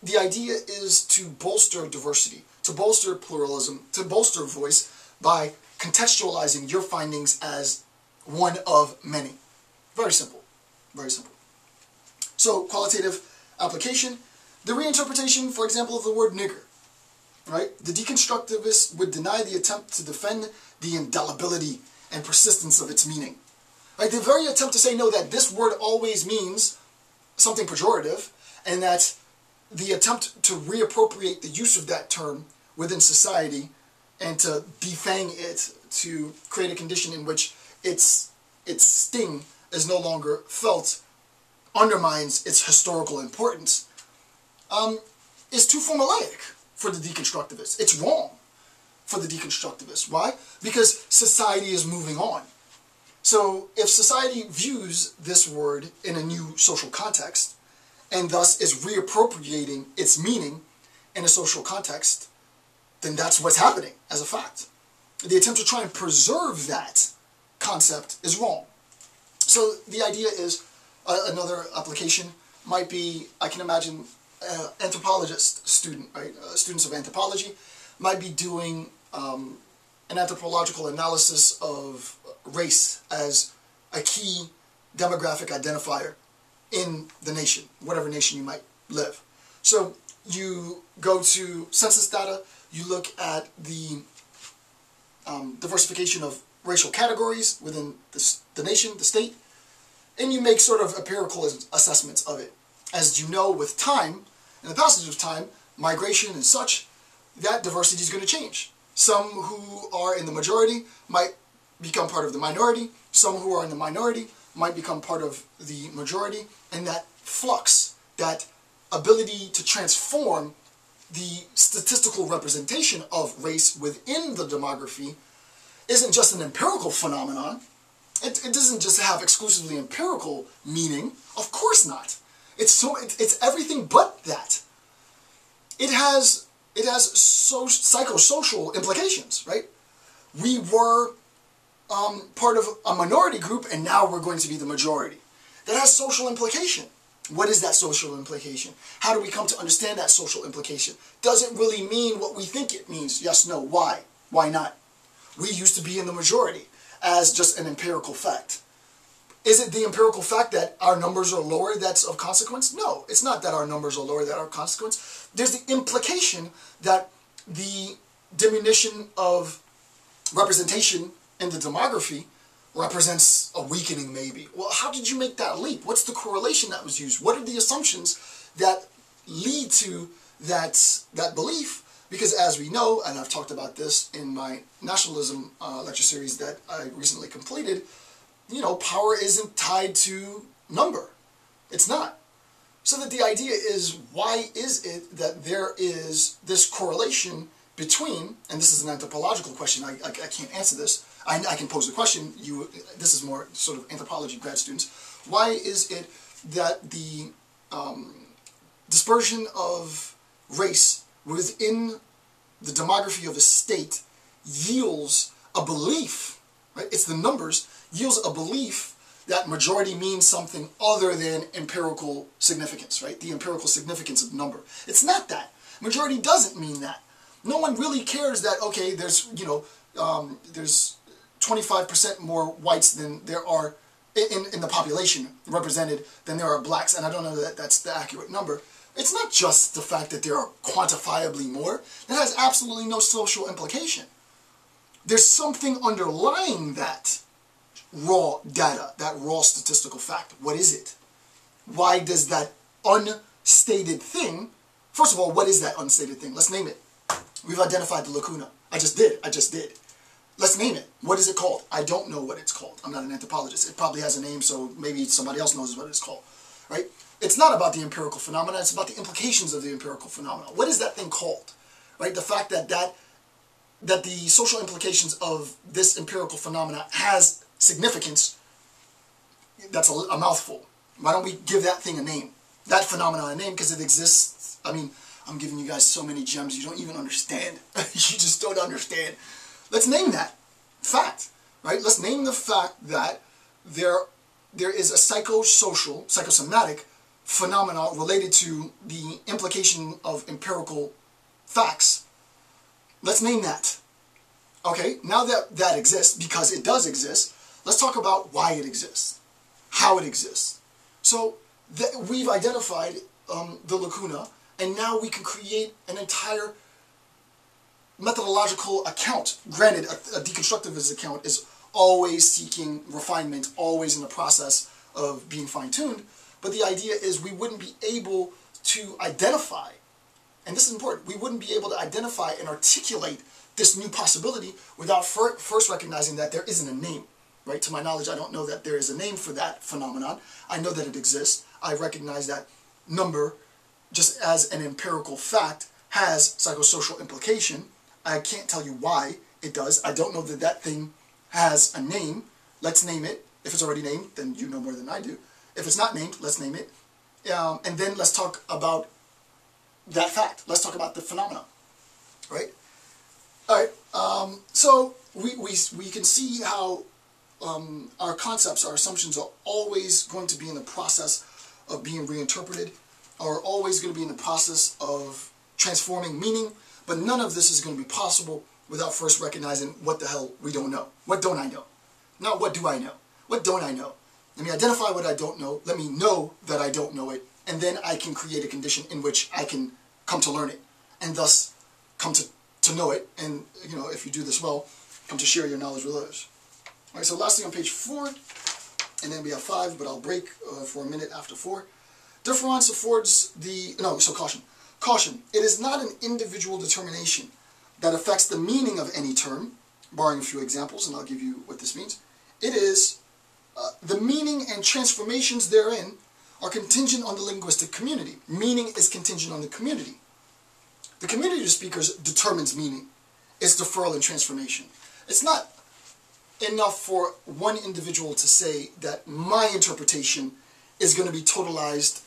The idea is to bolster diversity, to bolster pluralism, to bolster voice by contextualizing your findings as one of many. Very simple. Very simple. So, qualitative application. The reinterpretation, for example, of the word nigger. Right? The deconstructivists would deny the attempt to defend the indelibility and persistence of its meaning. Right? The very attempt to say, no, that this word always means something pejorative, and that the attempt to reappropriate the use of that term within society and to defang it, to create a condition in which its sting is no longer felt, undermines its historical importance, is too formulaic for the deconstructivists. It's wrong for the deconstructivists. Why? Because society is moving on. So if society views this word in a new social context, and thus is reappropriating its meaning in a social context, then that's what's happening as a fact. The attempt to try and preserve that concept is wrong. So the idea is, another application might be, I can imagine, anthropologist student, right? Students of anthropology might be doing an anthropological analysis of race as a key demographic identifier in the nation, whatever nation you might live. So you go to census data, you look at the diversification of racial categories within the nation, the state, and you make sort of empirical assessments of it. As you know, with time, in the passage of time, migration and such, that diversity is going to change. Some who are in the majority might become part of the minority, some who are in the minority might become part of the majority, and that flux, that ability to transform the statistical representation of race within the demography isn't just an empirical phenomenon. It doesn't just have exclusively empirical meaning. Of course not. It's everything but that. It has psychosocial implications, right? We were part of a minority group, and now we're going to be the majority. That has social implication. What is that social implication? How do we come to understand that social implication? Does it really mean what we think it means? Yes, no. Why? Why not? We used to be in the majority as just an empirical fact. Is it the empirical fact that our numbers are lower that's of consequence? No, it's not that our numbers are lower that are of consequence. There's the implication that the diminution of representation in the demography represents a weakening, maybe. Well, how did you make that leap? What's the correlation that was used? What are the assumptions that lead to that belief? Because as we know, and I've talked about this in my nationalism lecture series that I recently completed, you know, power isn't tied to number. It's not. So that the idea is, why is it that there is this correlation between, and this is an anthropological question, I can't answer this, I can pose the question, this is more sort of anthropology grad students, why is it that the dispersion of race within the demography of a state yields a belief, right? It's the numbers, yields a belief that majority means something other than empirical significance, right? The empirical significance of number. It's not that. Majority doesn't mean that. No one really cares that, okay, there's, you know, there's 25% more whites than there are in the population represented than there are blacks, and I don't know that that's the accurate number. It's not just the fact that there are quantifiably more. That has absolutely no social implication. There's something underlying that raw data, that raw statistical fact. What is it? Why does that unstated thing, first of all, what is that unstated thing? Let's name it. We've identified the lacuna. I just did. Let's name it. What is it called? I don't know what it's called. I'm not an anthropologist. It probably has a name, so maybe somebody else knows what it's called, right? It's not about the empirical phenomena. It's about the implications of the empirical phenomena. What is that thing called, right? The fact that the social implications of this empirical phenomena has significance, that's a mouthful. Why don't we give that thing a name? That phenomenon a name, because it exists. I mean, I'm giving you guys so many gems you don't even understand. You just don't understand. Let's name that fact, right? Let's name the fact that there is a psychosocial, psychosomatic phenomena related to the implication of empirical facts. Let's name that. Okay, now that that exists, because it does exist, let's talk about why it exists, how it exists. So we've identified the lacuna, and now we can create an entire methodological account. Granted, a deconstructivist account is always seeking refinement, always in the process of being fine-tuned, but the idea is we wouldn't be able to identify and this is important, we wouldn't be able to identify and articulate this new possibility without first recognizing that there isn't a name, right? To my knowledge, I don't know that there is a name for that phenomenon. I know that it exists. I recognize that number, just as an empirical fact, has psychosocial implication. I can't tell you why it does. I don't know that that thing has a name. Let's name it. If it's already named, then you know more than I do. If it's not named, let's name it. And then let's talk about that fact. Let's talk about the phenomenon, right? All right. So we can see how our concepts, our assumptions are always going to be in the process of being reinterpreted, are always going to be in the process of transforming meaning, but none of this is going to be possible without first recognizing what the hell we don't know. What don't I know? Not what do I know. What don't I know? Let me identify what I don't know. Let me know that I don't know it. And then I can create a condition in which I can come to learn it. And thus come to know it. And, you know, if you do this well, come to share your knowledge with others. All right, so lastly on page 4, and then we have 5, but I'll break for a minute after 4. Deference affords caution. Caution. It is not an individual determination that affects the meaning of any term, barring a few examples, and I'll give you what this means. It is the meaning and transformations therein are contingent on the linguistic community. Meaning is contingent on the community. The community of speakers determines meaning. It's deferral and transformation. It's not enough for one individual to say that my interpretation is going to be totalized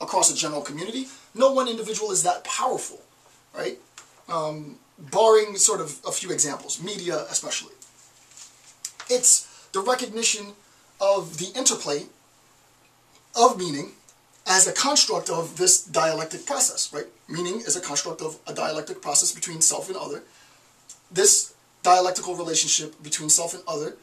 across a general community. No one individual is that powerful, right? Barring sort of a few examples, media especially. It's the recognition of the interplay of meaning as a construct of this dialectic process, right? Meaning is a construct of a dialectic process between self and other. This dialectical relationship between self and other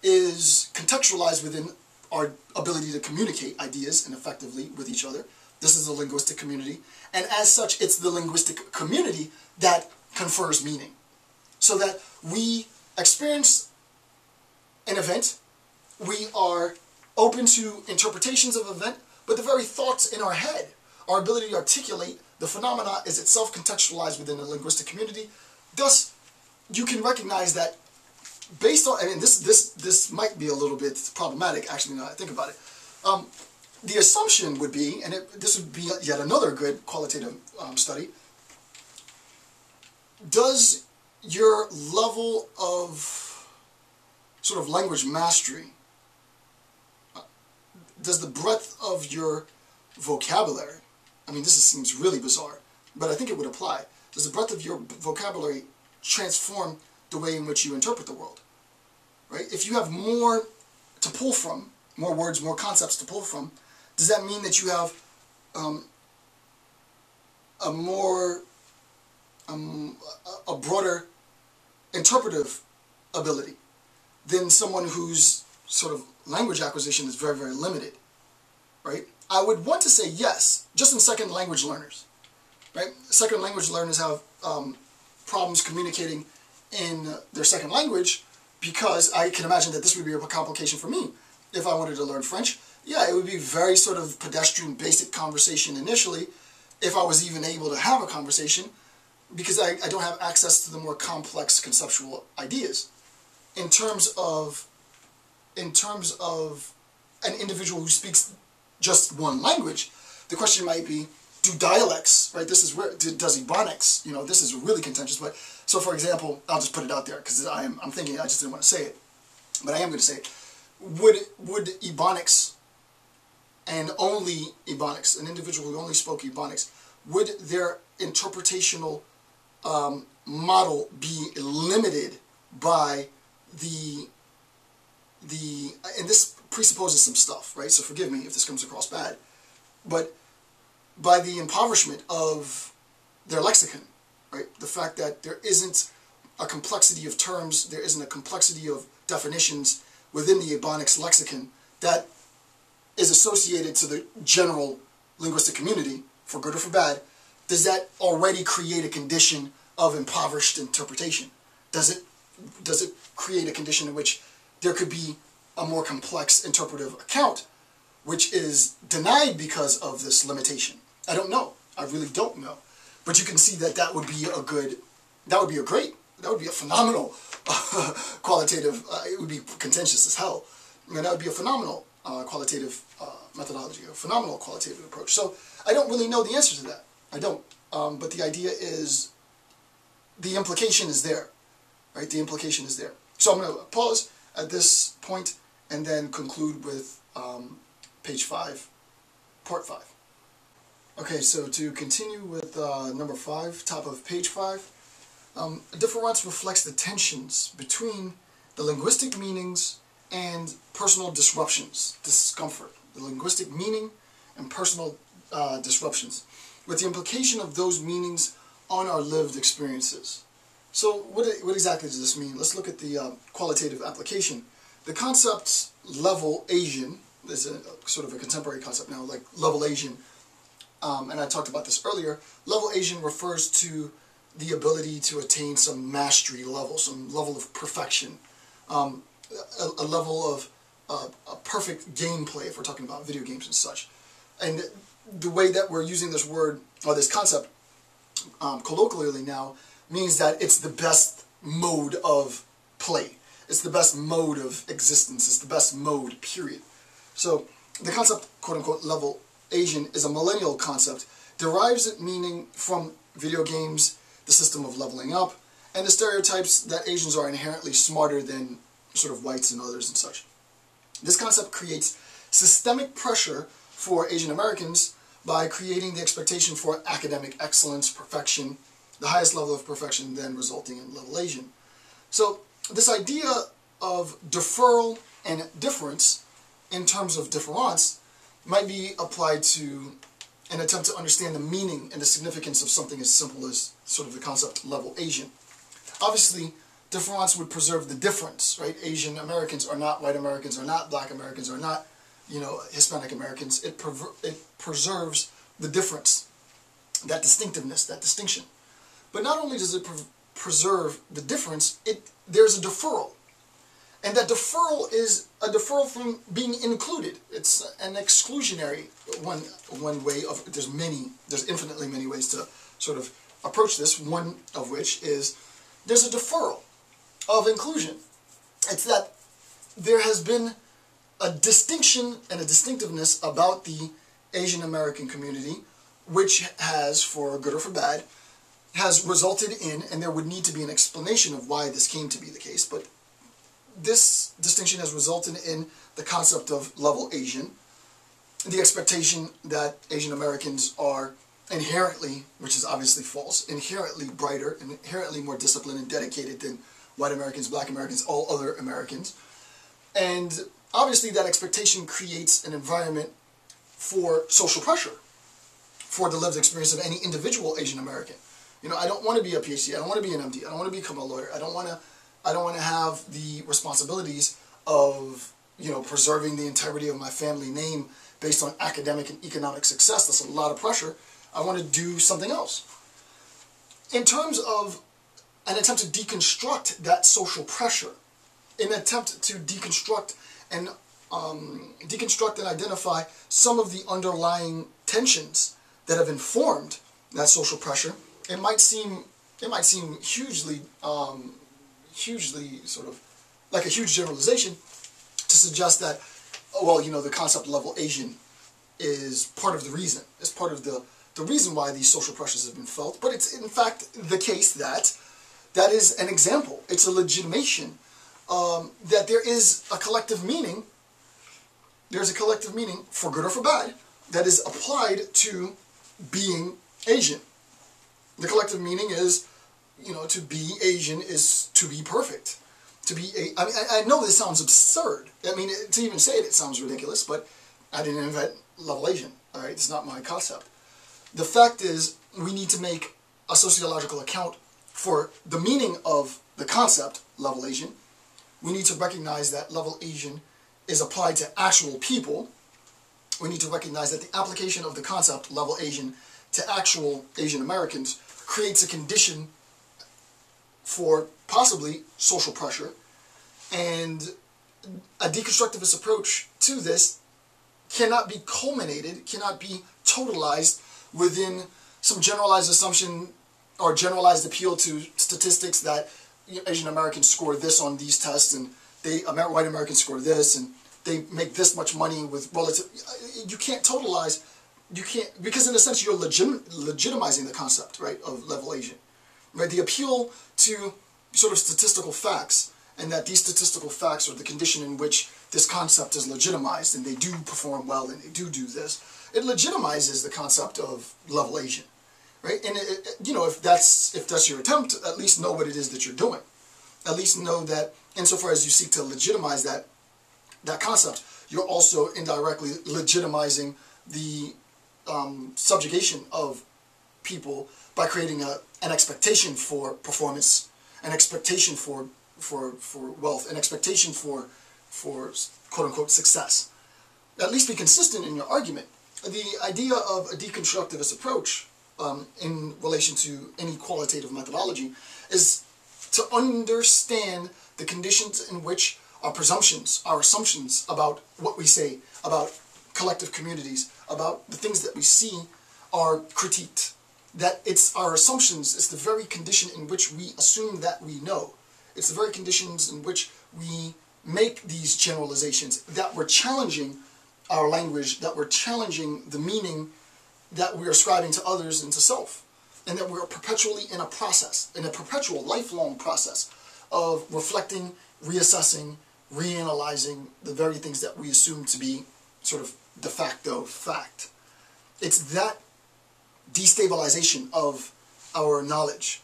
is contextualized within our ability to communicate ideas and effectively with each other. This is the linguistic community. And as such, it's the linguistic community that confers meaning. So that we experience an event, we are open to interpretations of event, but the very thoughts in our head, our ability to articulate the phenomena is itself contextualized within the linguistic community. Thus, you can recognize that based on, I mean, this might be a little bit problematic, actually, now that I think about it. The assumption would be, and this would be yet another good qualitative study, does your level of sort of language mastery, does the breadth of your vocabulary, I mean, this seems really bizarre, but I think it would apply. Does the breadth of your vocabulary transform the way in which you interpret the world? Right? If you have more to pull from, more words, more concepts to pull from, does that mean that you have a broader interpretive ability than someone whose sort of language acquisition is very, very limited, right? I would want to say yes, just in second language learners, right? Second language learners have problems communicating in their second language, because I can imagine that this would be a complication for me. If I wanted to learn French, yeah, it would be very sort of pedestrian, basic conversation initially, if I was even able to have a conversation, because I don't have access to the more complex conceptual ideas. In terms of an individual who speaks just one language, the question might be, do dialects, right? This is where, does Ebonics, you know, this is really contentious, but, so for example, I'll just put it out there, because I'm thinking, I just didn't want to say it, but I am going to say it. Would Ebonics, and only Ebonics, an individual who only spoke Ebonics, would their interpretational model be limited by and this presupposes some stuff, right? So forgive me if this comes across bad, but by the impoverishment of their lexicon, right? The fact that there isn't a complexity of terms, there isn't a complexity of definitions within the Ebonics lexicon that is associated to the general linguistic community, for good or for bad, does that already create a condition of impoverished interpretation? Does it create a condition in which there could be a more complex interpretive account, which is denied because of this limitation? I don't know. I really don't know. But you can see that that would be a phenomenal qualitative, it would be contentious as hell. And that would be a phenomenal qualitative methodology, a phenomenal qualitative approach. So I don't really know the answer to that. I don't. But the idea is, the implication is there, right? The implication is there. So I'm going to pause at this point and then conclude with page 5, part 5. Okay, so to continue with number 5, top of page 5, difference reflects the tensions between the linguistic meanings and personal disruptions, discomfort. The linguistic meaning and personal disruptions, with the implication of those meanings on our lived experiences. So what exactly does this mean? Let's look at the qualitative application. The concept level Asian is a sort of a contemporary concept now, like level Asian, and I talked about this earlier. Level Asian refers to the ability to attain some mastery level, some level of perfection, a level of a perfect gameplay if we're talking about video games and such. And the way that we're using this word, or this concept, colloquially now, means that it's the best mode of play. It's the best mode of existence. It's the best mode, period. So the concept, quote-unquote, level Asian, is a millennial concept, derives its meaning from video games, the system of leveling up, and the stereotypes that Asians are inherently smarter than sort of whites and others and such. This concept creates systemic pressure for Asian Americans by creating the expectation for academic excellence, perfection, the highest level of perfection, then resulting in level Asian. So this idea of deferral and difference in terms of difference might be applied to an attempt to understand the meaning and the significance of something as simple as sort of the concept level Asian. Obviously, difference would preserve the difference, right? Asian Americans are not white Americans, are not black Americans, are not, Hispanic Americans. It preserves the difference, that distinctiveness, that distinction. But not only does it preserve the difference, there's a deferral. And that deferral is a deferral from being included. It's an exclusionary one way of, there's infinitely many ways to sort of approach this, one of which is there's a deferral of inclusion. It's that there has been a distinction and a distinctiveness about the Asian American community, which has, for good or for bad, has resulted in, and there would need to be an explanation of why this came to be the case, but this distinction has resulted in the concept of level Asian, the expectation that Asian Americans are inherently, which is obviously false, inherently brighter, and inherently more disciplined and dedicated than white Americans, black Americans, all other Americans. And obviously that expectation creates an environment for social pressure for the lived experience of any individual Asian American. I don't want to be a PhD, I don't want to be an MD, I don't want to become a lawyer, I don't want to have the responsibilities of, preserving the integrity of my family name based on academic and economic success. That's a lot of pressure. I want to do something else. In terms of an attempt to deconstruct that social pressure, an attempt to deconstruct and identify some of the underlying tensions that have informed that social pressure, it might seem hugely sort of like a huge generalization to suggest that, the concept level Asian is part of the reason. It's part of the reason why these social pressures have been felt. But it's in fact the case that that is an example. It's a legitimation that there is a collective meaning. There's a collective meaning, for good or for bad, that is applied to being Asian. The collective meaning is, to be Asian is to be perfect. I know this sounds absurd. To even say it sounds ridiculous, but I didn't invent level Asian. All right, it's not my concept. The fact is, we need to make a sociological account for the meaning of the concept level Asian. We need to recognize that level Asian is applied to actual people. We need to recognize that the application of the concept level Asian to actual Asian Americans creates a condition for possibly social pressure, and a deconstructivist approach to this cannot be culminated, cannot be totalized within some generalized assumption or generalized appeal to statistics that Asian Americans score this on these tests, and white Americans score this, and they make this much money with relative. You can't totalize. You can't, because in a sense you're legitimizing the concept, right, of level Asian, right? The appeal to sort of statistical facts, and that these statistical facts are the condition in which this concept is legitimized, and they do perform well, and they do this. It legitimizes the concept of level Asian, right? And you know, if that's your attempt, at least know what it is that you're doing. At least know that insofar as you seek to legitimize that concept, you're also indirectly legitimizing the subjugation of people by creating an expectation for performance, an expectation for wealth, an expectation for quote-unquote success. At least be consistent in your argument. The idea of a deconstructivist approach in relation to any qualitative methodology is to understand the conditions in which our presumptions, our assumptions about what we say, about collective communities, about the things that we see are critiqued. That it's our assumptions, it's the very condition in which we assume that we know. It's the very conditions in which we make these generalizations, that we're challenging our language, that we're challenging the meaning that we're ascribing to others and to self. And that we're perpetually in a process, in a perpetual, lifelong process of reflecting, reassessing, reanalyzing the very things that we assume to be sort of de facto fact. It's that destabilization of our knowledge,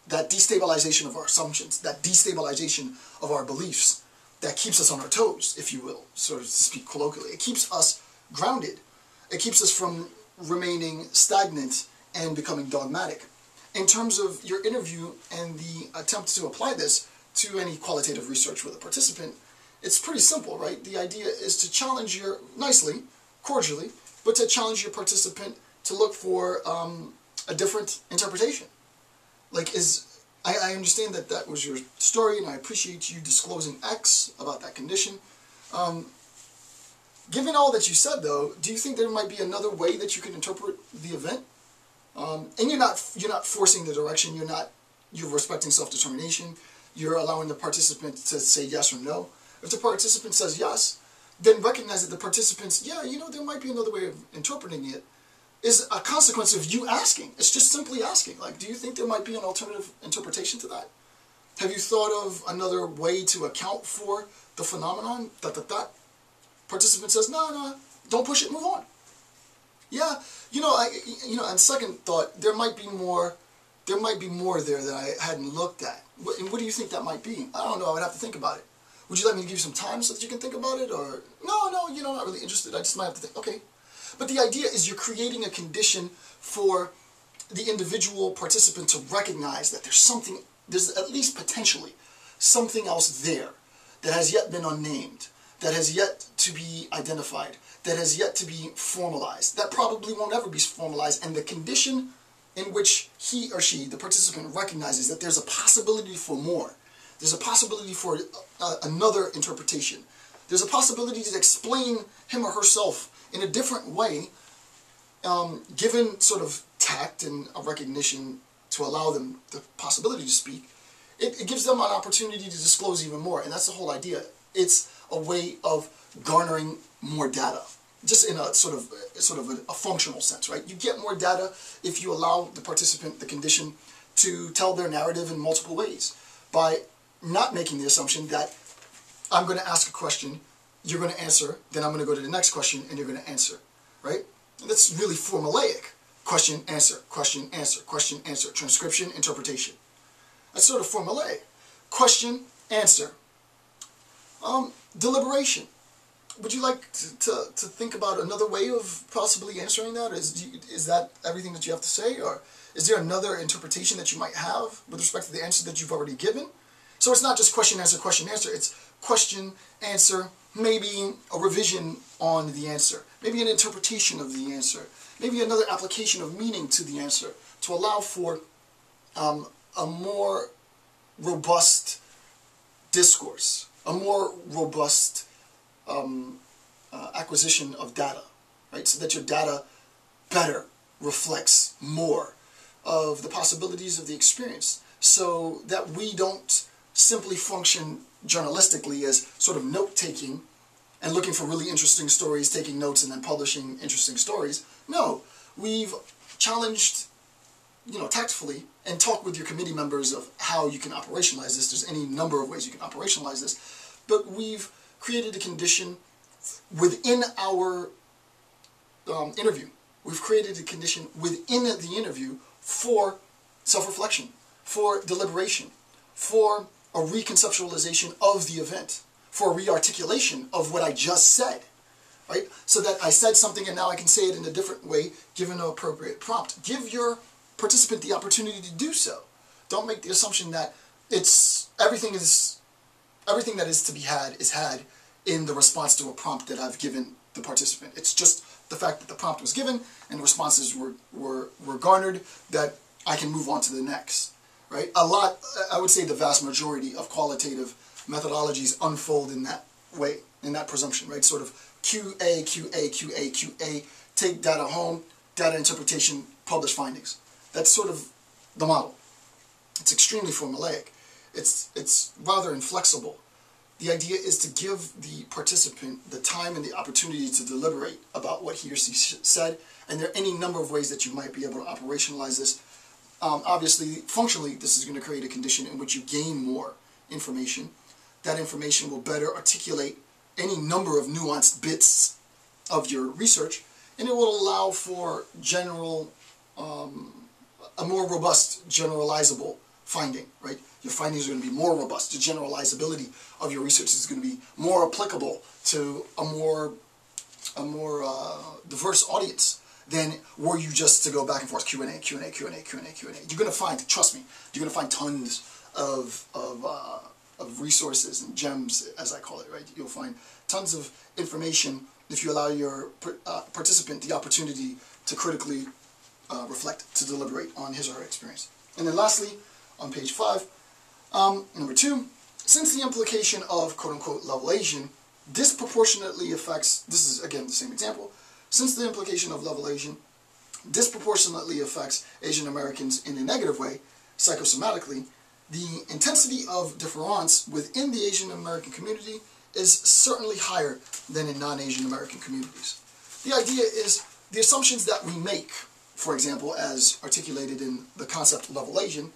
that destabilization of our assumptions, that destabilization of our beliefs that keeps us on our toes, if you will, sort of to speak colloquially. It keeps us grounded. It keeps us from remaining stagnant and becoming dogmatic. In terms of your interview and the attempt to apply this to any qualitative research with a participant, it's pretty simple, right? The idea is to challenge nicely, cordially, but to challenge your participant to look for a different interpretation. Like, I understand that was your story, and I appreciate you disclosing X about that condition. Given all that you said, though, do you think there might be another way that you can interpret the event? And you're not forcing the direction. You're respecting self-determination. You're allowing the participant to say yes or no. If the participant says yes, then recognize that the participant's, yeah, you know, there might be another way of interpreting it, is a consequence of you asking. It's just simply asking. Like, do you think there might be an alternative interpretation to that? Have you thought of another way to account for the phenomenon? Participant says, no, don't push it, move on. Yeah, on second thought, there might be more there that I hadn't looked at. And what do you think that might be? I don't know, I would have to think about it. Would you like me to give you some time so that you can think about it? Or, no, not really interested, I just might have to think. Okay. But the idea is you're creating a condition for the individual participant to recognize that there's at least potentially something else there that has yet been unnamed, that has yet to be identified, that has yet to be formalized, that probably won't ever be formalized, and the condition in which he or she, the participant, recognizes that there's a possibility for more, there's a possibility for another interpretation, there's a possibility to explain him or herself in a different way, given sort of tact and a recognition to allow them the possibility to speak, it gives them an opportunity to disclose even more, and that's the whole idea. It's a way of garnering more data, just in a sort of a functional sense, right? You get more data if you allow the participant, the condition, to tell their narrative in multiple ways, by not making the assumption that I'm going to ask a question, you're going to answer, then I'm going to go to the next question, and you're going to answer, right? And that's really formulaic. Question, answer, question, answer, question, answer, transcription, interpretation. That's sort of formulaic. Question, answer. Deliberation. Would you like to think about another way of possibly answering that? Is that everything that you have to say? Or is there another interpretation that you might have with respect to the answer that you've already given? So it's not just question, answer, it's question, answer, maybe a revision on the answer, maybe an interpretation of the answer, maybe another application of meaning to the answer to allow for a more robust discourse, a more robust acquisition of data, right? So that your data better reflects more of the possibilities of the experience, so that we don't simply function journalistically as sort of note-taking and looking for really interesting stories, taking notes and then publishing interesting stories. No, we've challenged, tactfully, and talk with your committee members of how you can operationalize this. There's any number of ways you can operationalize this, but we've created a condition within our interview. We've created a condition within the interview for self-reflection, for deliberation, for a reconceptualization of the event, for a rearticulation of what I just said, right? So that I said something and now I can say it in a different way given an appropriate prompt. Give your participant the opportunity to do so. Don't make the assumption that everything that is to be had is had in the response to a prompt that I've given the participant. It's just the fact that the prompt was given and the responses were garnered that I can move on to the next, right? I would say the vast majority of qualitative methodologies unfold in that way, in that presumption, right? Sort of QA, QA, QA, QA, take data home, data interpretation, publish findings. That's sort of the model. It's extremely formulaic. It's rather inflexible. The idea is to give the participant the time and the opportunity to deliberate about what he or she said, and there are any number of ways that you might be able to operationalize this. Obviously, functionally, this is going to create a condition in which you gain more information. That information will better articulate any number of nuanced bits of your research, and it will allow for a more robust, generalizable finding, right? Your findings are going to be more robust. The generalizability of your research is going to be more applicable to a more diverse audience than were you just to go back and forth Q&A, Q&A, Q&A, Q&A, Q&A. You're going to find, trust me, you're going to find tons of resources and gems, as I call it, right? You'll find tons of information if you allow your participant the opportunity to critically reflect, to deliberate on his or her experience. And then lastly, on page 5, number 2, since the implication of quote-unquote levelation disproportionately affects, this is again the same example, since the implication of levelation disproportionately affects Asian Americans in a negative way, psychosomatically, the intensity of difference within the Asian American community is certainly higher than in non-Asian American communities. The idea is the assumptions that we make, for example, as articulated in the concept levelation,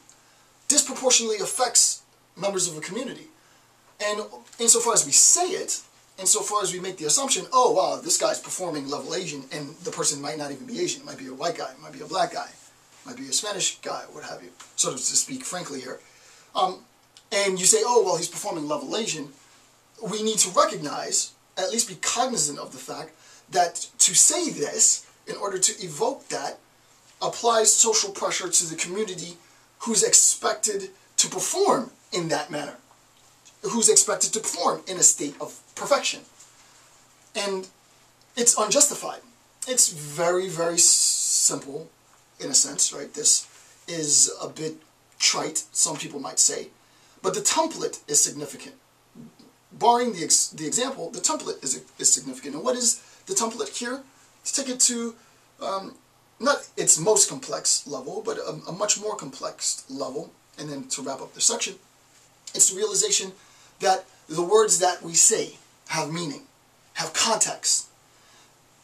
disproportionately affects members of a community. And insofar as we say it, insofar as we make the assumption, oh wow, this guy's performing level Asian, and the person might not even be Asian, it might be a white guy, it might be a black guy, it might be a Spanish guy, what have you, sort of to speak frankly here. And you say, oh well, he's performing level Asian, we need to recognize, at least be cognizant of the fact, that to say this, in order to evoke that, applies social pressure to the community who's expected to perform in that manner, who's expected to perform in a state of perfection. And it's unjustified. It's very, very simple in a sense, right? This is a bit trite, some people might say, but the template is significant. Barring the example, the template is significant. And what is the template here? Let's take it to not its most complex level, but a much more complex level. And then to wrap up this section, it's the realization that the words that we say have meaning, have context.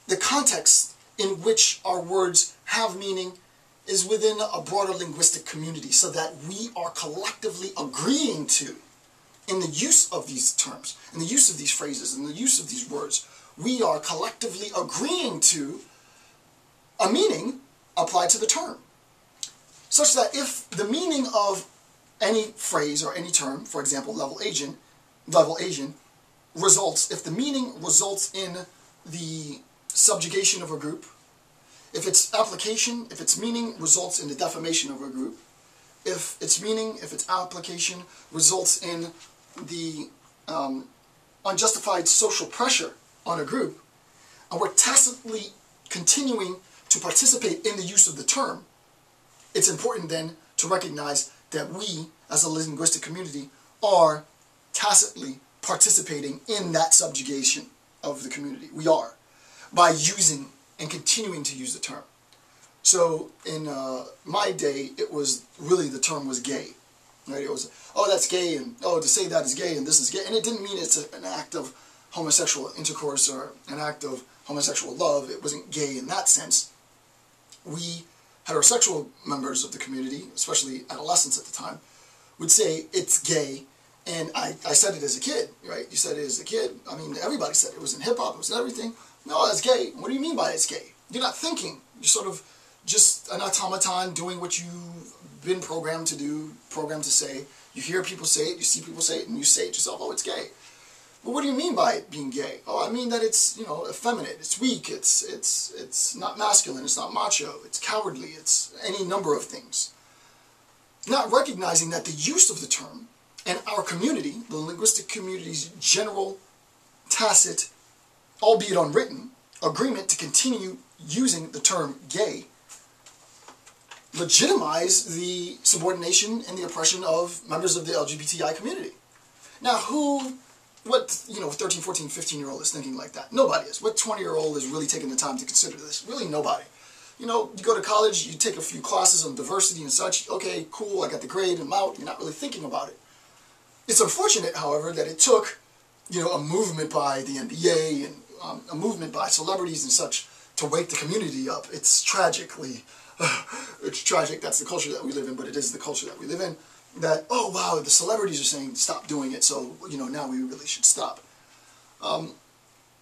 The context in which our words have meaning is within a broader linguistic community, so that we are collectively agreeing to, in the use of these terms, in the use of these phrases, in the use of these words, we are collectively agreeing to a meaning applied to the term. Such that if the meaning of any phrase or any term, for example, level Asian, results, if the meaning results in the subjugation of a group, if its application, if its meaning results in the defamation of a group, if its meaning, if its application results in the unjustified social pressure on a group, and we're tacitly continuing to participate in the use of the term, it's important then to recognize that we, as a linguistic community, are tacitly participating in that subjugation of the community. We are, by using and continuing to use the term. So in my day, it was really, the term was gay, right? It was, oh, that's gay, and oh, to say that is gay, and this is gay, and it didn't mean it's an act of homosexual intercourse or an act of homosexual love. It wasn't gay in that sense. We heterosexual members of the community, especially adolescents at the time, would say it's gay, and I said it as a kid, right? You said it as a kid. I mean, everybody said it. It was in hip-hop, it was in everything. No, it's gay. What do you mean by it's gay? You're not thinking. You're sort of just an automaton doing what you've been programmed to do, programmed to say. You hear people say it, you see people say it, and you say it yourself, oh, it's gay. But what do you mean by it being gay? Oh, I mean that it's, you know, effeminate, it's weak, it's not masculine, it's not macho, it's cowardly, it's any number of things. Not recognizing that the use of the term and our community, the linguistic community's general, tacit, albeit unwritten, agreement to continue using the term gay, legitimize the subordination and the oppression of members of the LGBTI community. Now, what, you know, 13, 14, 15-year-old is thinking like that? Nobody is. What 20-year-old is really taking the time to consider this? Really nobody. You know, you go to college, you take a few classes on diversity and such, okay, cool, I got the grade, I'm out, you're not really thinking about it. It's unfortunate, however, that it took, you know, a movement by the NBA and a movement by celebrities and such to wake the community up. It's tragically, it's tragic, that's the culture that we live in, but it is the culture that we live in, that, oh wow, the celebrities are saying stop doing it, so, you know, now we really should stop.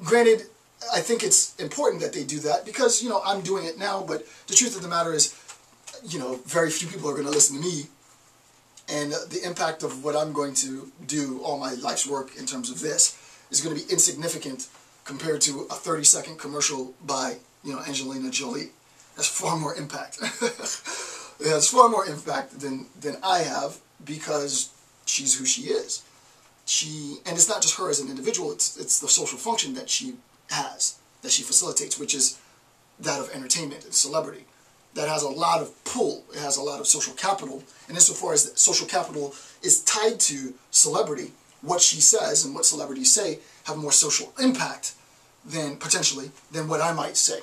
Granted, I think it's important that they do that because, you know, I'm doing it now, but the truth of the matter is, you know, very few people are going to listen to me, and the impact of what I'm going to do, all my life's work in terms of this, is going to be insignificant compared to a 30-second commercial by, you know, Angelina Jolie. That's far more impact. It has far more impact than I have because she's who she is. And it's not just her as an individual, it's the social function that she has, that she facilitates, which is that of entertainment and celebrity. That has a lot of pull, it has a lot of social capital, and insofar as social capital is tied to celebrity, what she says and what celebrities say have more social impact than, potentially, than what I might say,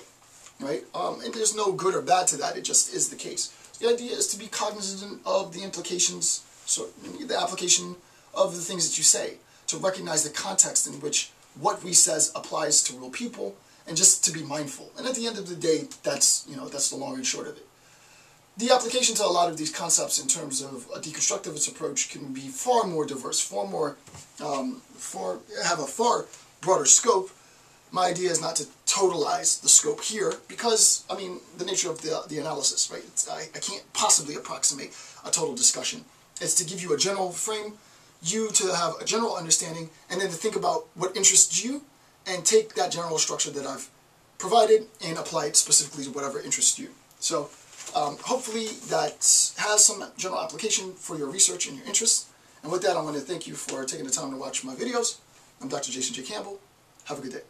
right? And there's no good or bad to that, it just is the case. The idea is to be cognizant of the implications, so the application of the things that you say, to recognize the context in which what we says applies to real people, and just to be mindful. And at the end of the day, that's, you know, that's the long and short of it. The application to a lot of these concepts in terms of a deconstructivist approach can be far more diverse, far more, have a far broader scope. My idea is not to totalize the scope here because, I mean, the nature of the analysis, right? I can't possibly approximate a total discussion. It's to give you a general frame, you to have a general understanding, and then to think about what interests you, and take that general structure that I've provided and apply it specifically to whatever interests you. So hopefully that has some general application for your research and your interests. And with that, I want to thank you for taking the time to watch my videos. I'm Dr. Jason J. Campbell. Have a good day.